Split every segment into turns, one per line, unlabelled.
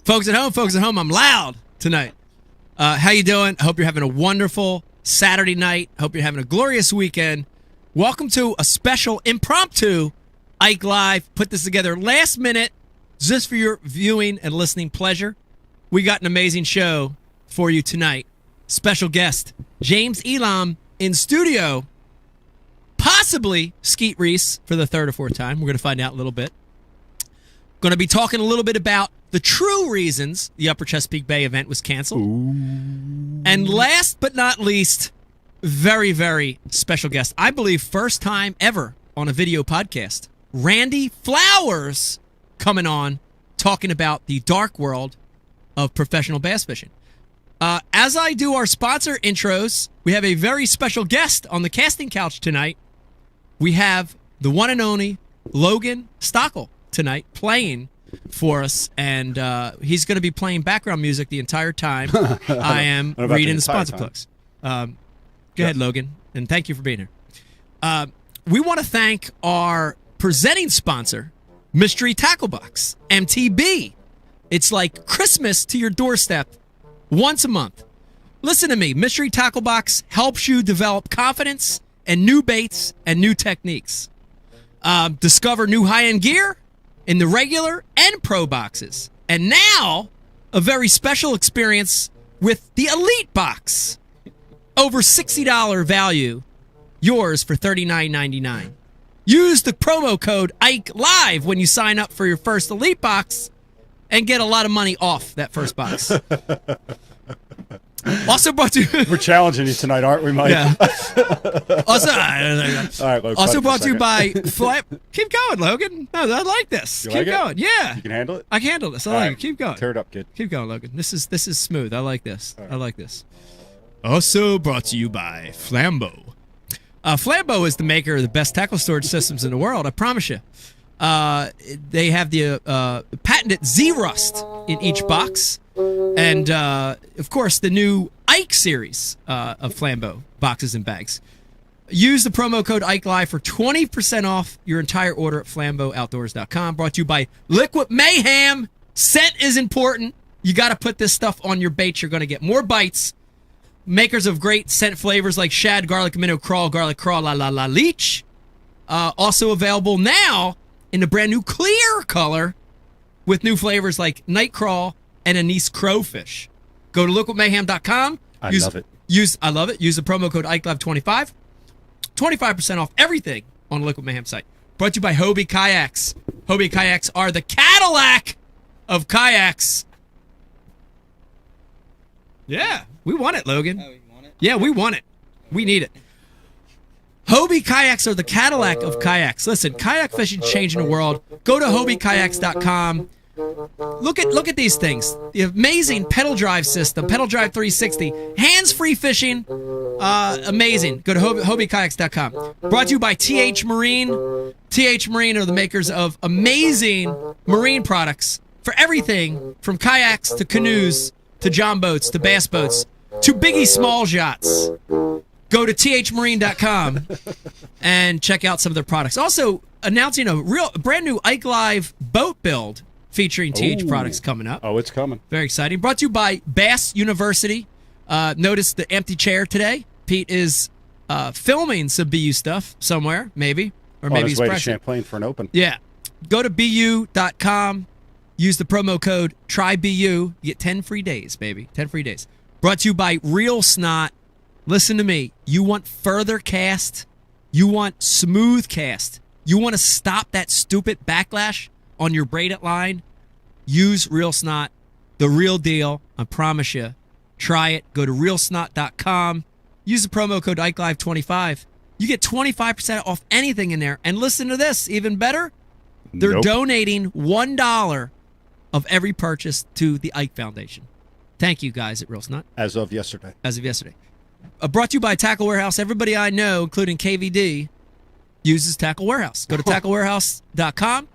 Folks at home, I'm loud tonight. How you doing? I hope you're having a wonderful Saturday night. Hope you're having a glorious weekend. Welcome to a special impromptu Ike Live. Put this together last minute just for your viewing and listening pleasure. We got an amazing show for you tonight. Special guest, James Elam in studio. Possibly Skeet Reese for the third or fourth time. We're going to find out in a little bit. Going to be talking a little bit about the true reasons the Upper Chesapeake Bay event was canceled. Ooh. And last but not least, very, very special guest. I believe first time ever on a video podcast. Randy Flowers coming on talking about the dark world of professional bass fishing. As I do our sponsor intros, we have a very special guest on the casting couch tonight. We have the one and only Logan Stockel tonight playing for us, and he's going to be playing background music the entire time I am reading the sponsor plugs. Go ahead, Logan, and thank you for being here. We want to thank our presenting sponsor, Mystery Tackle Box, MTB. It's like Christmas to your doorstep once a month. Listen to me. Mystery Tackle Box helps you develop confidence and new baits and new techniques. Discover new high-end gear in the regular and pro boxes. And now, a very special experience with the Elite Box. Over $60 value, yours for $39.99. Use the promo code Ike Live when you sign up for your first Elite Box and get a lot of money off that first box. Also brought to
We're challenging you tonight, aren't we, Mike?
Yeah. Also,
All right, Logan,
also brought to you by Keep going, Logan. No, I like this.
You
Keep
like
going. Yeah.
You can handle it?
I can handle this. I
All
like
right.
it. Keep going.
Tear it up, kid.
Keep going, Logan. This is smooth. I like this.
Right.
I like this. Also brought to you by Flambeau. Flambeau is the maker of the best tackle storage systems in the world. I promise you. They have the patented Z-Rust in each box. And, of course, the new Ike series of Flambeau boxes and bags. Use the promo code Ike Live for 20% off your entire order at FlambeauOutdoors.com. Brought to you by Liquid Mayhem. Scent is important. You got to put this stuff on your baits. You're going to get more bites. Makers of great scent flavors like shad, garlic, minnow, crawl, garlic crawl, la la la leech. Also available now in the brand new clear color with new flavors like night crawl and anise crowfish. Go to liquidmayhem.com.
I love it.
I love it. Use the promo code IkeLive25. 25% off everything on the Liquid Mayhem site. Brought to you by Hobie Kayaks. Hobie Kayaks are the Cadillac of kayaks. Yeah, we want it, Logan.
Oh, you want it?
Yeah, we want it. We need it. Hobie Kayaks are the Cadillac of kayaks. Listen, kayak fishing is changing the world. Go to HobieKayaks.com. Look at these things. The amazing pedal drive system, pedal drive 360, hands-free fishing, amazing. Go to HobieKayaks.com. Brought to you by TH Marine. TH Marine are the makers of amazing marine products for everything from kayaks to canoes to john boats to bass boats to biggie small yachts. Go to thmarine.com and check out some of their products. Also, announcing a brand new Ike Live boat build featuring TH products coming up.
Oh, it's coming.
Very exciting. Brought to you by Bass University. Notice the empty chair today. Pete is filming some BU stuff somewhere, maybe. Or maybe
his
he's
way to
pressing.
Champlain for an open.
Yeah. Go to BU.com. Use the promo code TRYBU. You get 10 free days, baby. 10 free days. Brought to you by Real Snot. Listen to me. You want further cast? You want smooth cast? You want to stop that stupid backlash on your braided line? Use Real Snot. The real deal. I promise you. Try it. Go to realsnot.com. Use the promo code IkeLive25. You get 25% off anything in there. And listen to this. Even better. They're donating $1 of every purchase to the Ike Foundation. Thank you guys at Real Snot.
As of yesterday.
Brought to you by Tackle Warehouse. Everybody I know, including KVD, uses Tackle Warehouse. Go to tacklewarehouse.com.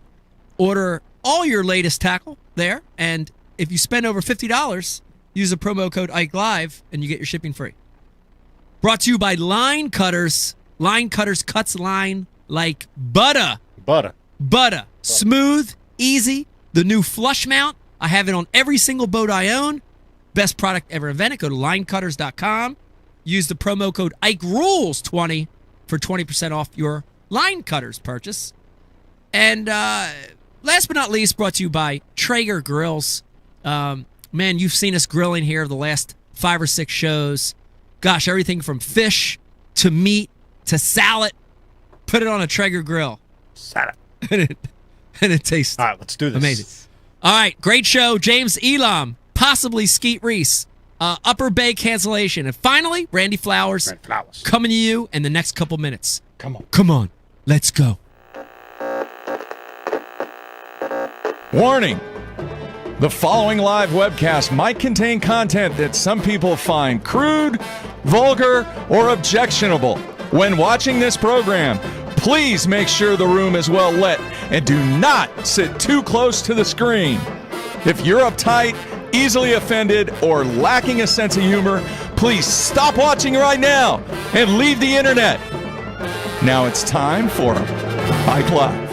Order all your latest tackle there. And if you spend over $50, use the promo code Ike Live and you get your shipping free. Brought to you by Line Cutters. Line Cutters cuts line like butter. Butter. Smooth, easy. The new flush mount I have it on every single boat I own. Best product ever invented. Go to linecutters.com. Use the promo code IkeRules20 for 20% off your line cutters purchase. And last but not least, brought to you by Traeger Grills. Man, you've seen us grilling here the last 5 or 6 shows. Gosh, everything from fish to meat to salad. Put it on a Traeger grill.
Salad.
and it tastes
All right, let's do this.
amazing. All right, great show. James Elam, possibly Skeet Reese. Upper Bay cancellation. And finally, Randy Flowers coming to you in the next couple minutes.
Come on.
Come on. Let's go.
Warning! The following live webcast might contain content that some people find crude, vulgar, or objectionable. When watching this program, please make sure the room is well lit and do not sit too close to the screen. If you're uptight, easily offended, or lacking a sense of humor, please stop watching right now and leave the internet. Now it's time for Ike Live.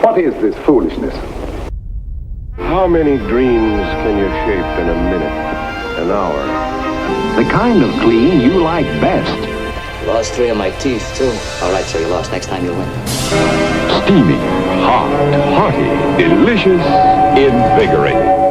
What is this foolishness?
How many dreams can you shape in a minute, an hour?
The kind of clean you like best.
Lost 3 of my teeth, too. All right, so you lost. Next time you'll win.
Steamy, hot, hearty, delicious, invigorating.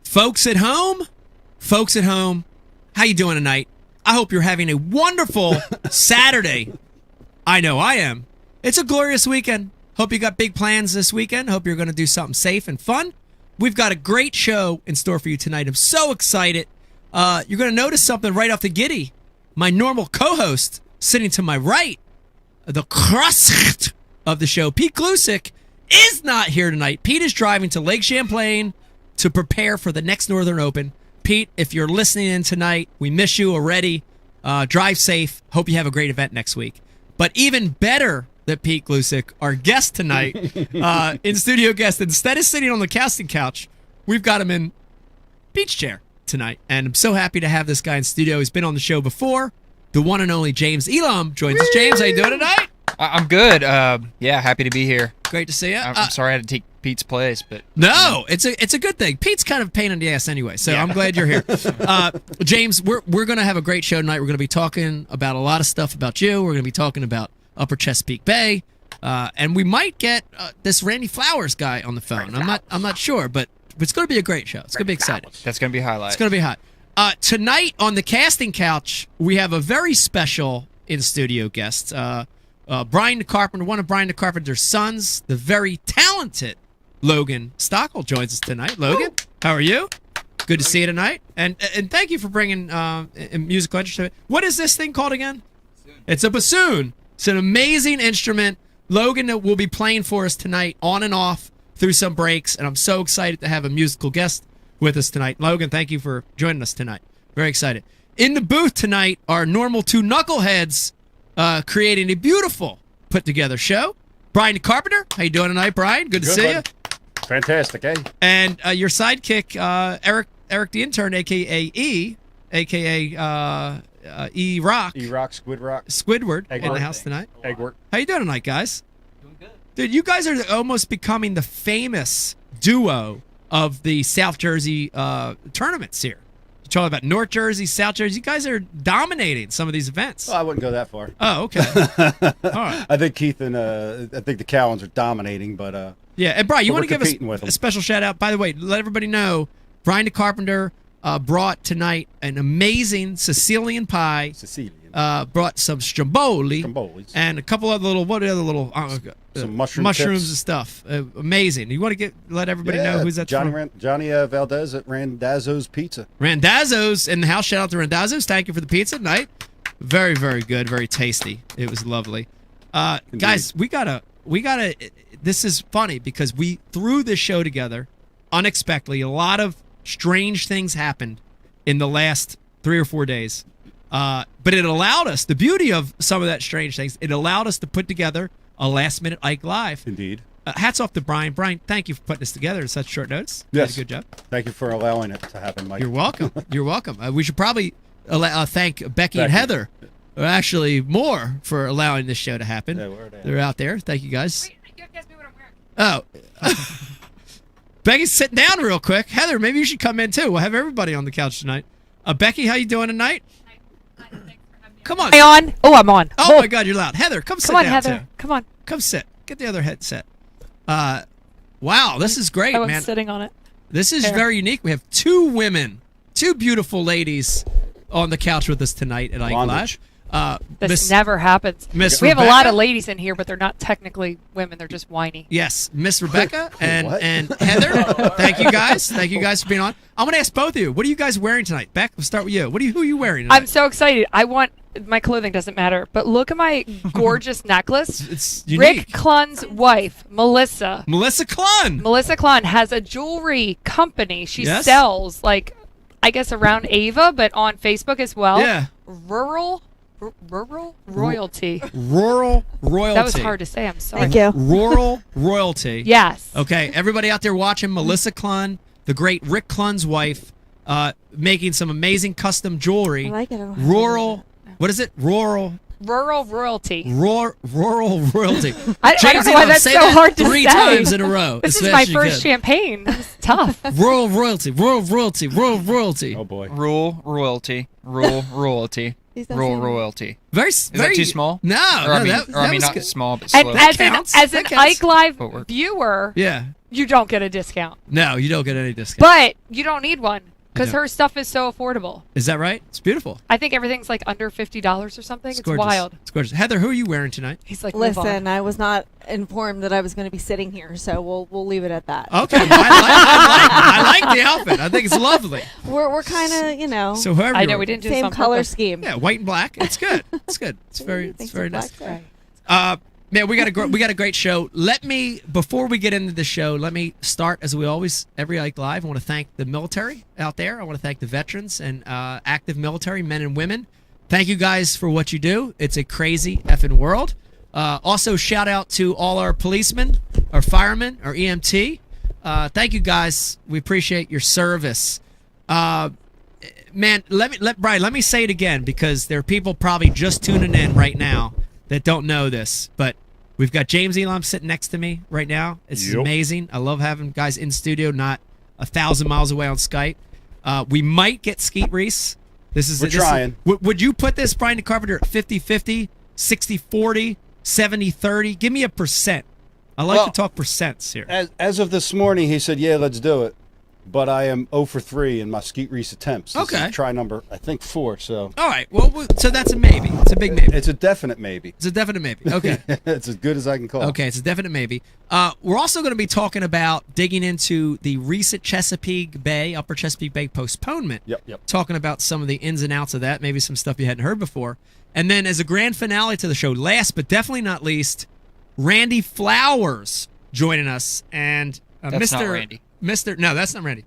Folks at home, how you doing tonight? I hope you're having a wonderful Saturday. I know I am. It's a glorious weekend. Hope you got big plans this weekend. Hope you're going to do something safe and fun. We've got a great show in store for you tonight. I'm so excited. You're going to notice something right off the giddy. My normal co-host sitting to my right, the crust of the show, Pete Gluszek, is not here tonight. Pete is driving to Lake Champlain to prepare for the next Northern Open. Pete, if you're listening in tonight, we miss you already. Drive safe. Hope you have a great event next week. But even better than Pete Gluszek, our guest tonight, in-studio guest, instead of sitting on the casting couch, we've got him in beach chair tonight. And I'm so happy to have this guy in studio. He's been on the show before. The one and only James Elam joins us. James, how you doing tonight?
I'm good. Yeah, happy to be here.
Great to see you.
I'm sorry I had to take Pete's place, but
no, it's a good thing. Pete's kind of a pain in the ass anyway, so yeah. I'm glad you're here. James, we're going to have a great show tonight. We're going to be talking about a lot of stuff about you. We're going to be talking about Upper Chesapeake Bay, and we might get this Randy Flowers guy on the phone. I'm not sure, but it's going to be a great show. It's going to be exciting.
That's going to be a highlight.
It's going to be hot. Tonight on the casting couch, we have a very special in-studio guest. Brian the Carpenter, one of Brian the Carpenter's sons, the very talented Logan Stockel joins us tonight. Logan, how are you? Good to see you tonight. And thank you for bringing musical interest to it. What is this thing called again? It's a bassoon. It's an amazing instrument. Logan will be playing for us tonight on and off through some breaks, and I'm so excited to have a musical guest with us tonight. Logan, thank you for joining us tonight. Very excited. In the booth tonight are normal two knuckleheads creating a beautiful put-together show. Brian the Carpenter, how you doing tonight, Brian? Good to see you.
Fantastic, eh?
And your sidekick, Eric the intern, a.k.a. E, a.k.a. E-Rock.
E-Rock,
Squidward in the house tonight.
Eggwork.
How you doing tonight, guys?
Doing good.
Dude, you guys are almost becoming the famous duo of the South Jersey tournaments here. You talk about North Jersey, South Jersey. You guys are dominating some of these events.
Well, I wouldn't go that far.
Oh, okay. All right.
I think Keith and I think the Cowans are dominating, but
yeah. And Brian, you want to give
competing with
a
them.
special shout out? By the way, let everybody know Brian the Carpenter brought tonight an amazing Sicilian pie brought some stromboli
Strombolis.
and a couple other little
Some mushroom
mushrooms
tips.
and stuff. Amazing. You want to let everybody know who's that
Johnny
from?
Johnny Valdez at Randazzo's Pizza.
Randazzo's in the house. Shout out to Randazzo's. Thank you for the pizza tonight. Very, very good. Very tasty. It was lovely. Guys, we gotta. This is funny because we threw this show together unexpectedly. A lot of strange things happened in the last 3 or 4 days. But it allowed us, the beauty of some of that strange things, it allowed us to put together a last-minute Ike Live.
Indeed.
Hats off to Brian. Brian, thank you for putting this together in such short notice. You
Yes.
did a good job.
Thank you for allowing it to happen, Mike.
You're welcome. You're welcome. We should probably thank Becky and
Becky.
Heather, or actually more, for allowing this show to happen.
Yeah, where are they at?
They're out there. Thank you, guys.
Wait, you have to ask me what I'm wearing.
Oh. Becky's sitting down real quick. Heather, maybe you should come in, too. We'll have everybody on the couch tonight. Becky, how you doing tonight?
Thanks for having me.
Come on.
Am I on? Oh, I'm on.
Oh, my God, you're loud. Heather, come sit
Come on,
down,
Heather.
too.
Come on.
Come sit. Get the other headset. Wow, this is great,
I was
man.
sitting on it.
This is
Here.
very unique. We have two women, two beautiful ladies on the couch with us tonight at Ike Live.
Bondage.
This never happens.
Miss
We have a
Rebecca?
lot of ladies in here, but they're not technically women. They're just whiny.
Yes, Miss Rebecca and
What?
Heather. Thank you guys. Thank you guys for being on. I'm going to ask both of you. What are you guys wearing tonight? Beck, we'll start with you. Who are you wearing tonight?
I'm so excited. My clothing doesn't matter, but look at my gorgeous necklace.
It's unique.
Rick Klun's wife, Melissa.
Melissa Klun.
Melissa Klun has a jewelry company. She
Yes?
sells, I guess around Ava, but on Facebook as well.
Yeah.
Rural royalty.
Rural royalty.
That was hard to say. I'm sorry.
Thank you.
Rural royalty.
Yes.
Okay, everybody out there watching, Melissa Klun, the great Rick Klun's wife, making some amazing custom jewelry.
I like it.
Rural, what is it? Rural
Royalty.
Rural royalty.
I don't
James
know why
Elam,
that's
say
so
that
hard to
3
say.
times in a row.
This
as
is
fast
my
as you
first
can.
champagne. That's tough.
Rural royalty. Rural royalty. Rural royalty.
Oh boy.
Rule royalty. Rule royalty.
He's not
Rule
saying it.
royalty.
Very.
Is that too small?
No,
Or I
no,
mean,
that
or I mean
was
not
good.
small, but
And
slow.
That
as
counts.
an
That counts.
Ike Live
Footwork.
viewer,
Yeah.
you don't get a discount.
No, you don't get any discount.
But you don't need one because
You don't.
her stuff is so affordable.
Is that right? It's beautiful.
I think everything's like under $50 or something. It's
gorgeous.
wild.
It's gorgeous. Heather, who are you wearing tonight?
He's like, move on.
Listen, I was not informed that I was going to be sitting here, so we'll leave it at that.
Okay, I like the outfit. I think it's lovely.
We're kind of,
So whoever
I
you
know
are.
we didn't do this
same
on
color
purpose.
scheme.
Yeah, white and black. It's good. It's good. It's very
Thanks
very
for
nice.
black.
Man, we got a great show. Before we get into the show, let me start as we always every Ike Live. I want to thank the military out there. I want to thank the veterans and active military men and women. Thank you guys for what you do. It's a crazy effing world. Also, shout out to all our policemen, our firemen, our EMT. Thank you guys. We appreciate your service. Man, Brian, let me say it again because there are people probably just tuning in right now that don't know this, but we've got James Elam sitting next to me right now. It's
Yep.
amazing. I love having guys in studio, not 1,000 miles away on Skype. We might get Skeet Reese.
We're trying.
Would you put this, Brian the Carpenter, at 50-50, 60-40, 70-30? Give me a percent. I like
Well,
to talk percents here.
As of this morning, he said, "Yeah, let's do it." But I am 0 for 3 in my Skeet Reese attempts. This
Okay.
is try number, I think 4. So
All right. Well, so that's a maybe. It's a big maybe.
it's a definite maybe.
It's a definite maybe. Okay.
It's as good as I can call.
Okay, it's a definite maybe. We're also going to be talking about digging into the recent Upper Chesapeake Bay postponement.
Yep.
Talking about some of the ins and outs of that, maybe some stuff you hadn't heard before. And then as a grand finale to the show, last but definitely not least, Randy Flowers joining us. And
That's not Randy.
No, that's not Randy.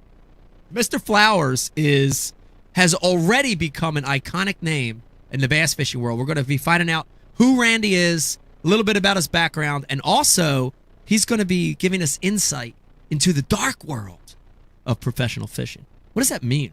Mr. Flowers has already become an iconic name in the bass fishing world. We're going to be finding out who Randy is, a little bit about his background, and also he's going to be giving us insight into the dark world of professional fishing. What does that mean?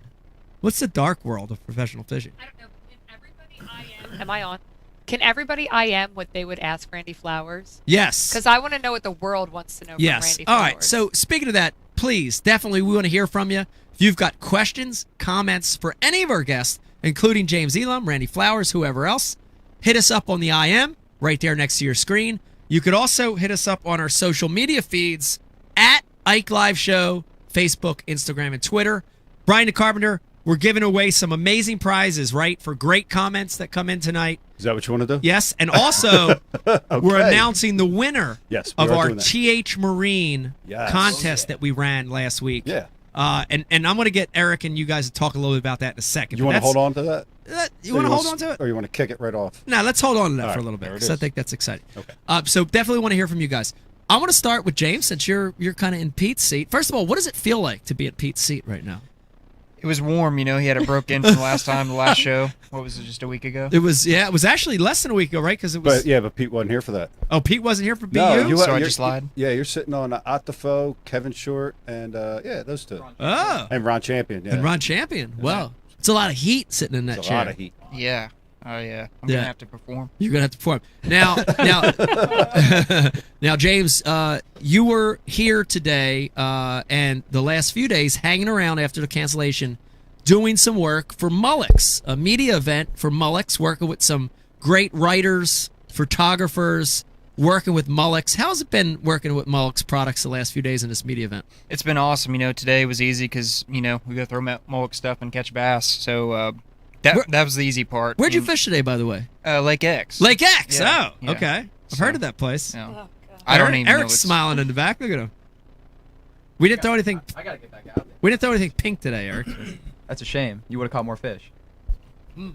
What's the dark world of professional fishing?
I don't know. Can everybody IM? Am I on? Can everybody IM what they would ask Randy Flowers?
Yes.
Because I want to know what the world wants to know from
Yes.
Randy
All
Flowers.
right. So speaking of that, please, definitely we want to hear from you. If you've got questions, comments for any of our guests, including James Elam, Randy Flowers, whoever else, hit us up on the IM right there next to your screen. You could also hit us up on our social media feeds at Ike Live Show, Facebook, Instagram, and Twitter. Brian the Carpenter, We're giving away some amazing prizes, right, for great comments that come in tonight.
Is that what you want to do?
Yes, and also
Okay.
we're announcing the winner
Yes, we
of
are
our
doing that.
TH Marine
Yes.
contest that we ran last week.
Yeah.
And I'm going to get Eric and you guys to talk a little bit about that in a second.
You want to hold on to that?
You want to hold on to it?
Or you want to kick it right off?
No, let's hold on to that
All
for a
right,
little bit
there it
because I
is.
think that's exciting.
Okay.
So definitely want to hear from you guys. I want to start with James since you're kind of in Pete's seat. First of all, what does it feel like to be at Pete's seat right now?
It was warm, you know. He had it broke in from the last show. What was it, just a week ago?
It was actually less than a week ago, right? Because it was.
But Pete wasn't here for that.
Oh, Pete wasn't here for BU.
So I just lied?
Yeah, you're sitting on Ottifo, Kevin Short, and those two.
Oh,
And Ron Champion. Yeah.
and Ron Champion. Wow, it's a lot of heat sitting in that
It's a
chair.
lot of heat.
Yeah. Oh, yeah. I'm
Yeah.
going to have to perform.
You're gonna have to perform now. James, you were here today and the last few days hanging around after the cancellation, doing some work for Mullix, a media event for Mullix, working with some great writers, photographers, working with Mullix. How's it been working with Mullix products the last few days in this media event?
It's been awesome. You know, today was easy because, you know, we go throw mullock stuff and catch bass. So that was the easy part.
Where'd you fish today, by the way?
Lake X.
Lake X.
Yeah,
Oh,
yeah.
okay. I've
So,
heard of that place.
No. I don't even know.
Eric's smiling in the back. Look at him. We didn't throw anything.
I gotta get back out there.
We didn't throw anything pink today, Eric.
That's a shame. You would have caught more fish.
Hmm.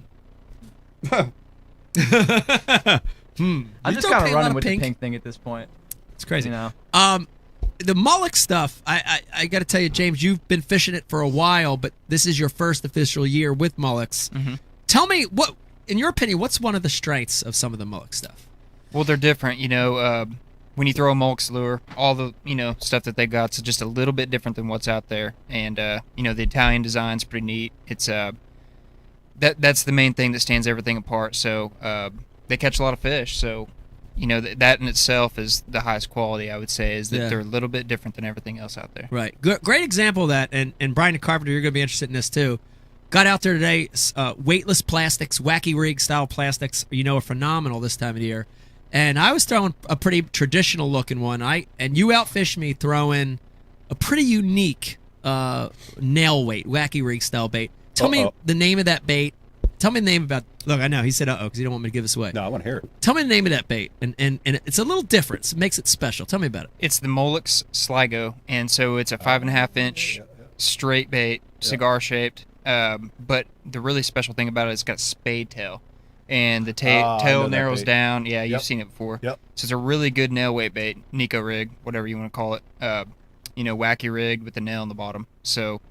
I'm
You
just
throw
kind
a
of
lot
running
of
with
pink?
the pink thing at this point.
It's crazy.
You know.
The mullock stuff, I got to tell you, James, you've been fishing it for a while, but this is your first official year with mullocks.
Mm-hmm.
Tell me, what, in your opinion, what's one of the strengths of some of the mullock stuff?
Well, they're different. You know, when you throw a mullock lure, all the, you know, stuff that they got's just a little bit different than what's out there. And, you know, the Italian design's pretty neat. It's that's the main thing that stands everything apart. So they catch a lot of fish. So, you know, that in itself is the highest quality, I would say, is that they're a little bit different than everything else out there.
Right. Great example of that. And Brian the Carpenter, you're going to be interested in this too. Got out there today, weightless plastics, wacky rig style plastics, you know, are phenomenal this time of the year. And I was throwing a pretty traditional looking one. And you outfished me throwing a pretty unique nail weight, wacky rig style bait. Tell me the name of that bait. Tell me the name about. Look, I know he said because he don't want me to give this away.
No, I want to hear it.
Tell me the name of that bait, and it's a little different. It makes it special. Tell me about it.
It's the Molex Sligo, and so it's a 5.5-inch straight bait, cigar shaped. But the really special thing about it is it's got a spade tail, and the
I know
tail
that
narrows
bait.
down. Yeah, you've
Yep.
seen it before.
Yep.
So it's a really good nail weight bait, Nico rig, whatever you want to call it. You know, wacky rigged with the nail in the bottom. So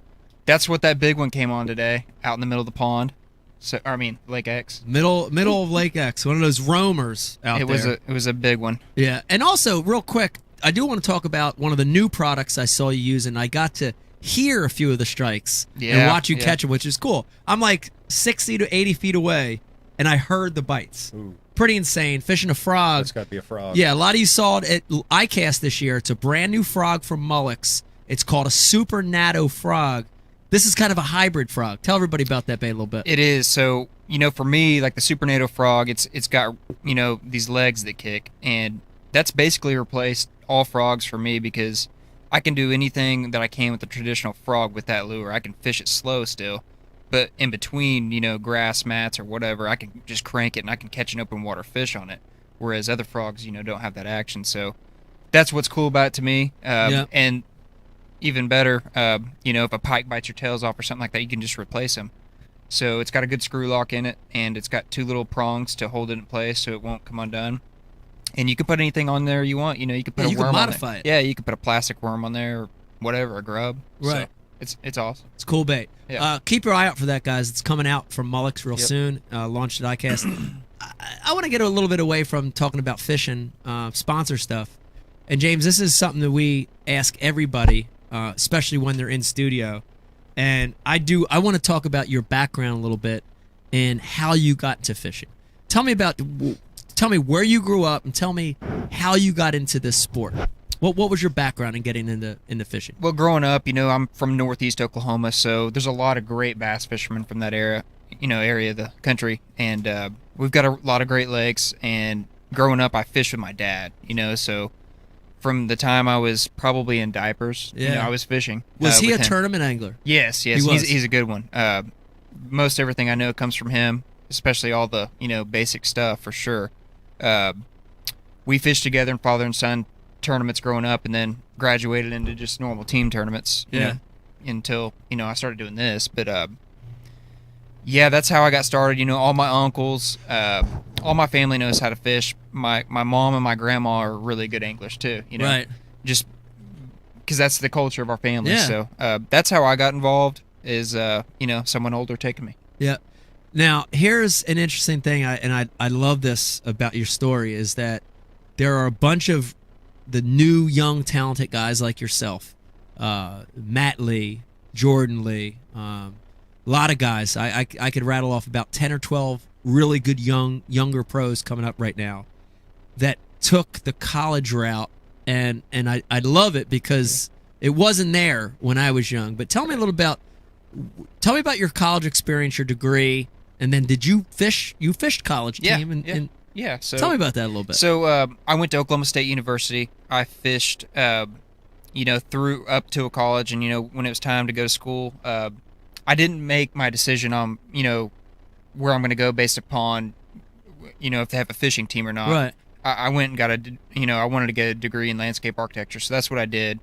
that's what that big one came on today, out in the middle of the pond. So Lake X.
Middle of Lake X, one of those roamers out there.
It was a big one.
Yeah, and also real quick, I do want to talk about one of the new products I saw you using. I got to hear a few of the strikes and watch you catch them, which is cool. I'm like 60 to 80 feet away, and I heard the bites.
Ooh.
Pretty insane. Fishing a frog.
It's got to be a frog.
Yeah, a lot of you saw it at ICAST this year. It's a brand new frog from Mullix. It's called a Super Natto frog. This is kind of a hybrid frog. Tell everybody about that bait a little bit.
It is. So, you know, for me, like the Super NATO frog, it's got, you know, these legs that kick, and that's basically replaced all frogs for me because I can do anything that I can with the traditional frog with that lure. I can fish it slow still, but in between, you know, grass mats or whatever, I can just crank it and I can catch an open water fish on it, whereas other frogs, you know, don't have that action. So that's what's cool about it to me. And even better, you know, if a pike bites your tails off or something like that, you can just replace them. So it's got a good screw lock in it, and it's got two little prongs to hold it in place so it won't come undone. And you can put anything on there you want. You know, you can put a
you
worm
can
on
modify
there.
it.
Yeah, you can put a plastic worm on there or whatever, a grub.
Right.
So it's awesome.
It's a cool bait.
Yeah.
Keep your eye out for that, guys. It's coming out from Mullix real soon. Launched at ICAST. I want to get a little bit away from talking about fishing, sponsor stuff. And James, this is something that we ask everybody, especially when they're in studio. And I want to talk about your background a little bit and how you got into fishing. Tell me where you grew up and tell me how you got into this sport. What was your background in getting into fishing?
Well, growing up, you know, I'm from northeast Oklahoma, so there's a lot of great bass fishermen from that area of the country, and we've got a lot of great lakes. And growing up, I fished with my dad, you know, so from the time I was probably in diapers.
Yeah.
You know, I was fishing.
Was he a
with him.
tournament angler?
Yes.
He was.
He's a good one. Most everything I know comes from him, especially all the, basic stuff for sure. We fished together in father and son tournaments growing up, and then graduated into just normal team tournaments. You know, until I started doing this. But yeah, that's how I got started. All my uncles, all my family knows how to fish. My mom and my grandma are really good anglers too.
Right.
Just because that's the culture of our family.
Yeah.
So that's how I got involved. Is someone older taking me.
Yeah. Now here's an interesting thing, I love this about your story, is that there are a bunch of the new, young, talented guys like yourself, Matt Lee, Jordan Lee, a lot of guys. I could rattle off about 10 or 12 really good younger pros coming up right now that took the college route, and I love it because it wasn't there when I was young. But tell me about your college experience, your degree, and then did you fish? You fished college team,
Yeah. So
tell me about that a little bit.
So I went to Oklahoma State University. I fished, through up to a college, and when it was time to go to school, I didn't make my decision on where I'm going to go based upon if they have a fishing team or not.
Right.
I went and got I wanted to get a degree in landscape architecture, so that's what I did.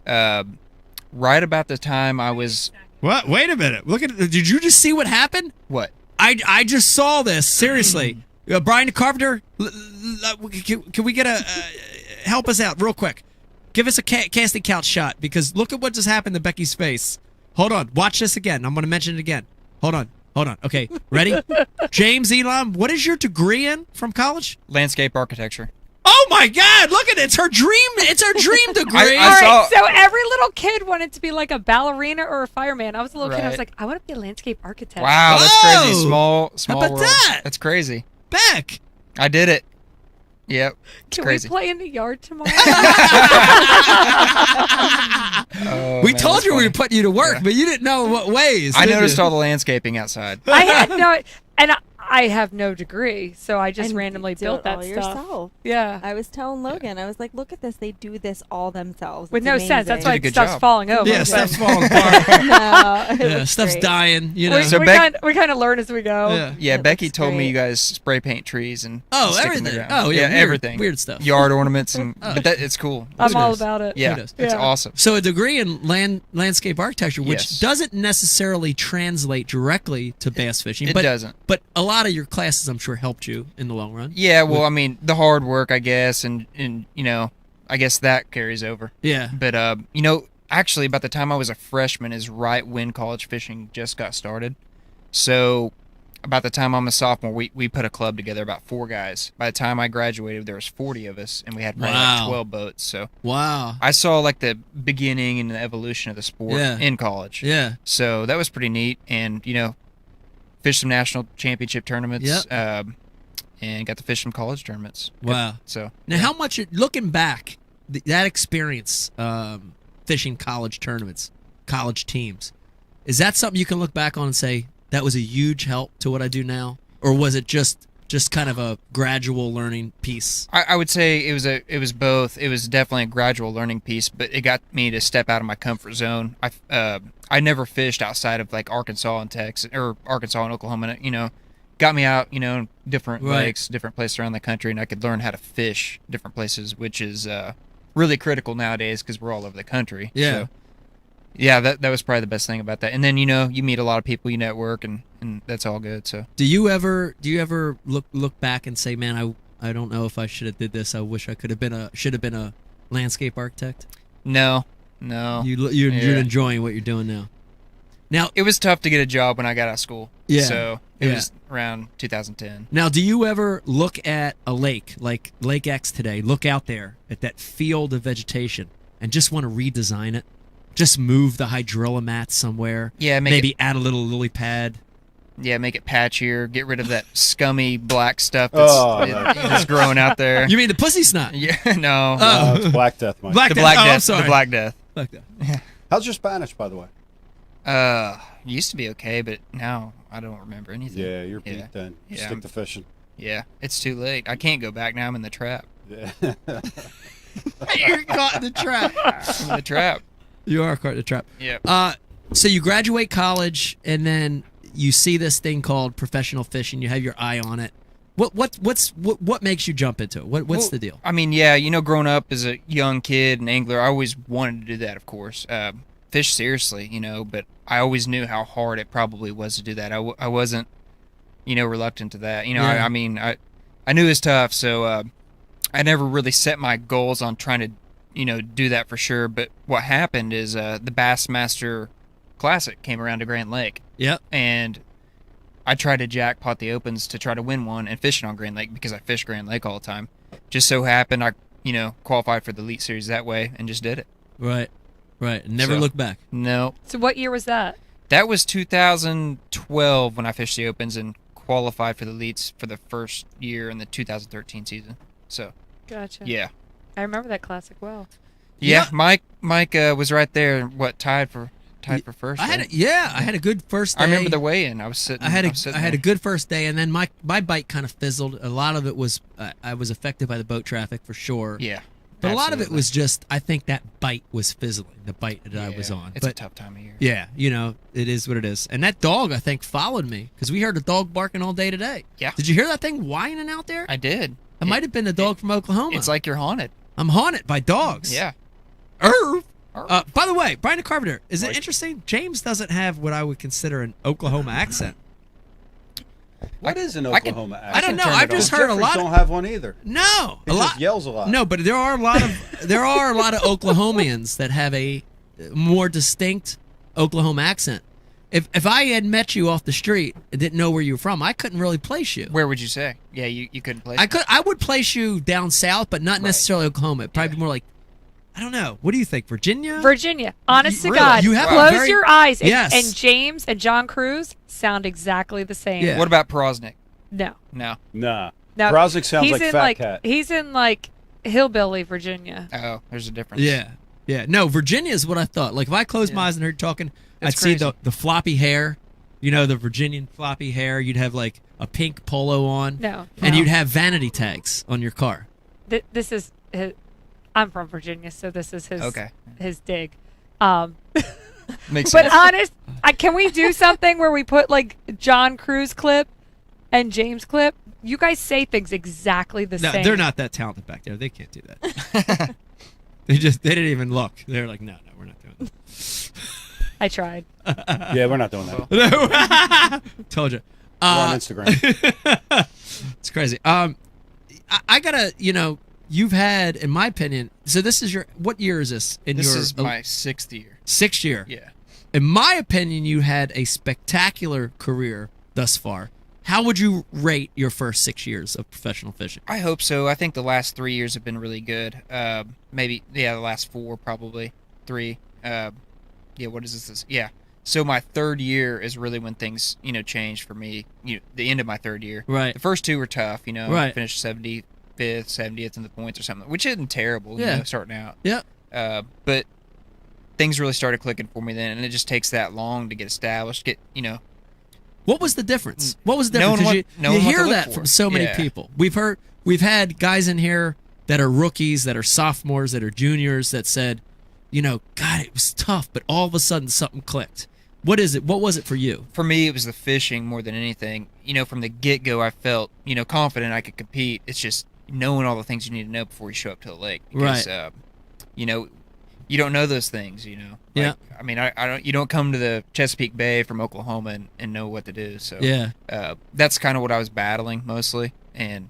Right about the time I was.
What? Wait a minute. Look at. Did you just see what happened?
What?
I just saw this. Seriously, Brian the Carpenter. Can we get help us out real quick? Give us a casting couch shot, because look at what just happened to Becky's face. Hold on. Watch this again. I'm going to mention it again. Hold on. Okay. Ready? James Elam. What is your degree in from college?
Landscape architecture.
Oh my God! Look at it. It's her dream. It's her dream degree.
I
All
saw-
right, so every little kid wanted to be like a ballerina or a fireman. I was a little kid. I was
Right.
like, I want to be a landscape architect.
Wow, that's
Whoa!
crazy. Small
How about
world.
that?
That's crazy.
Beck.
I did it. Yep. It's
Can
crazy.
we play in the yard tomorrow?
Oh,
We
man,
told
that's
you we
funny.
were putting you to work, but you didn't know what ways.
I
did
noticed
you?
all the landscaping outside.
I had no, and I have no degree, so I just
And
randomly
you do
built
it
that
all
stuff.
yourself.
Yeah,
I was telling Logan, I was like, look at this. They do this all themselves.
with
It's
no sense. That's
amazing.
why
Did a good
stuff's
job.
falling over.
Yeah,
but
stuff's falling apart.
No, it
Yeah,
looks
stuff's
great.
dying. You know.
We,
So
we,
Beck-
kind of learn as we go.
Yeah.
Yeah,
It
Becky
looks
told me
great.
you guys spray paint trees and
Oh,
stick 'em in the
everything.
ground.
Oh, yeah, weird-
everything.
weird stuff.
Yard ornaments and
Oh.
but it's cool.
I'm
Who
all
knows?
about it.
Yeah,
knows?
it's
Yeah.
awesome.
So a degree in landscape architecture, which
Yes.
doesn't necessarily translate directly to bass fishing,
It
but
doesn't.
But a lot of your classes, I'm sure, helped you in the long run.
Yeah, well, I mean, the hard work, I guess, and I guess that carries over.
Yeah.
But actually, about the time I was a freshman is right when college fishing just got started. So about the time I'm a sophomore, we put a club together, about 4 guys. By the time I graduated, there was 40 of us, and we had probably
Wow.
like 12 boats. So
Wow.
I saw like the beginning and the evolution of the sport
Yeah.
in college.
Yeah.
So that was pretty neat, and fished some national championship tournaments.
Yep.
And got to fish some college tournaments.
Wow.
So
Now, how much, looking back, that experience, fishing college tournaments, college teams, is that something you can look back on and say that was a huge help to what I do now, or was it just kind of a gradual learning piece?
I would say it was both. It was definitely a gradual learning piece, but it got me to step out of my comfort zone. I never fished outside of like Arkansas and Texas, or Arkansas and Oklahoma. Got me out, different
Right.
lakes, different places around the country, and I could learn how to fish different places, which is really critical nowadays because we're all over the country.
Yeah.
So, yeah, that was probably the best thing about that. And then you meet a lot of people, you network, and that's all good. So
Do you ever look back and say, man, I don't know if I should have did this. I wish I should have been a landscape architect.
no.
You're
Yeah.
enjoying what you're doing now. Now,
It was tough to get a job when I got out of school.
Yeah.
So it
Yeah.
was around 2010.
Now, do you ever look at a lake like Lake X today, look out there at that field of vegetation and just want to redesign it? Just move the hydrilla mat somewhere?
Yeah,
maybe add a little lily pad?
Yeah, make it patchier. Get rid of that scummy black stuff that's,
Oh,
that's growing out there.
You mean the pussy snot?
Yeah, no.
It's Black Death, Mike.
Black
the
Death.
Black
Oh,
Death.
I'm sorry.
The Black Death.
Black Death.
How's your Spanish, by the way?
Used to be okay, but now I don't remember anything.
Yeah, you're beat then.
Yeah,
Stick to fishing.
Yeah, it's too late. I can't go back now. I'm in the trap.
Yeah.
You're caught in the trap.
I'm in the trap.
You are caught in the trap.
Yeah.
So you graduate college, and then you see this thing called professional fishing. You have your eye on it. What makes you jump into it? What's the deal?
I mean, yeah, growing up as a young kid and angler, I always wanted to do that, of course. Fish seriously, but I always knew how hard it probably was to do that. I wasn't, reluctant to that.
Yeah.
I knew it was tough, so I never really set my goals on trying to, do that for sure. But what happened is the Bassmaster Classic came around to Grand Lake.
Yep.
And I tried to jackpot the opens to try to win one and fish it on Grand Lake because I fish Grand Lake all the time. Just so happened I, qualified for the Elite Series that way and just did it.
Right. Never looked back.
No.
So what year was that?
That was 2012 when I fished the opens and qualified for the Elites for the first year in the 2013 season. So.
Gotcha.
Yeah.
I remember that classic well.
Yeah. Mike was right there. Tied for first.
I had a good first day.
I remember the weigh-in. I was sitting.
I had a good first day, and then my bite kind of fizzled. A lot of it was I was affected by the boat traffic for sure.
Yeah,
but a lot of it was just I think that bite was fizzling. The bite that I was on.
It's a tough time of year.
Yeah, it is what it is. And that dog I think followed me because we heard the dog barking all day today.
Yeah.
Did you hear that thing whining out there?
I did.
It might have been the dog from Oklahoma.
It's like you're haunted.
I'm haunted by dogs.
Yeah.
Irv. By the way, Brian the Carpenter, is it interesting? James doesn't have what I would consider an Oklahoma accent.
What is an Oklahoma accent?
I don't know. I've just heard a lot.
Don't have one either.
No,
He just yells a lot.
No, but there are a lot of Oklahomians that have a more distinct Oklahoma accent. If I had met you off the street and didn't know where you were from, I couldn't really place you.
Where would you say? Yeah, you couldn't place.
I would place you down south, but not necessarily Oklahoma. It'd probably be more like. I don't know. What do you think, Virginia?
Virginia. Honest to
Really?
God.
You have
Close your eyes. And,
Yes.
and James and John Cruz sound exactly the same.
Yeah.
What about Prosnick?
No.
No.
Nah.
No.
Broznik sounds
he's
like
in
Fat Cat.
He's in hillbilly Virginia.
Oh, there's a difference.
Yeah. No, Virginia is what I thought. Like if I closed my eyes and heard you talking,
That's
I'd see
crazy.
the floppy hair. The Virginian floppy hair. You'd have like a pink polo on.
No.
And you'd have vanity tags on your car.
This is his, I'm from Virginia, so this is his dig.
Makes
But
sense.
honest, can we do something where we put like John Cruz clip and James clip? You guys say things exactly the
No,
same.
they're not that talented back there. They can't do that. they didn't even look. They're like, no, we're not doing that.
I tried.
Yeah, we're not doing that.
Told you.
We're on Instagram.
It's crazy. I gotta, you've had, in my opinion, so this is what year is this?
This is my 6th year.
6th year.
Yeah.
In my opinion, you had a spectacular career thus far. How would you rate your first 6 years of professional fishing?
I hope so. I think the last 3 years have been really good. Maybe, the last 4 probably. 3. What is this? Yeah. So my 3rd year is really when things, changed for me. The end of my 3rd year.
Right.
The first 2 were tough.
Right.
I finished 75th, 70th in the points or something, which isn't terrible. Starting out.
Yeah.
But things really started clicking for me then, and it just takes that long to get established.
What was the difference? What was the
No
difference?
one
'Cause
what- no
you
one what to
hear
look
that
for.
from so many
Yeah.
people. We've had guys in here that are rookies, that are sophomores, that are juniors that said, God, it was tough, but all of a sudden something clicked. What is it? What was it for you?
For me, it was the fishing more than anything. From the get-go, I felt, confident I could compete. It's just knowing all the things you need to know before you show up to the lake. Because, you don't know those things,
Yeah.
I mean, I don't. You don't come to the Chesapeake Bay from Oklahoma and know what to do. So that's kind of what I was battling mostly. And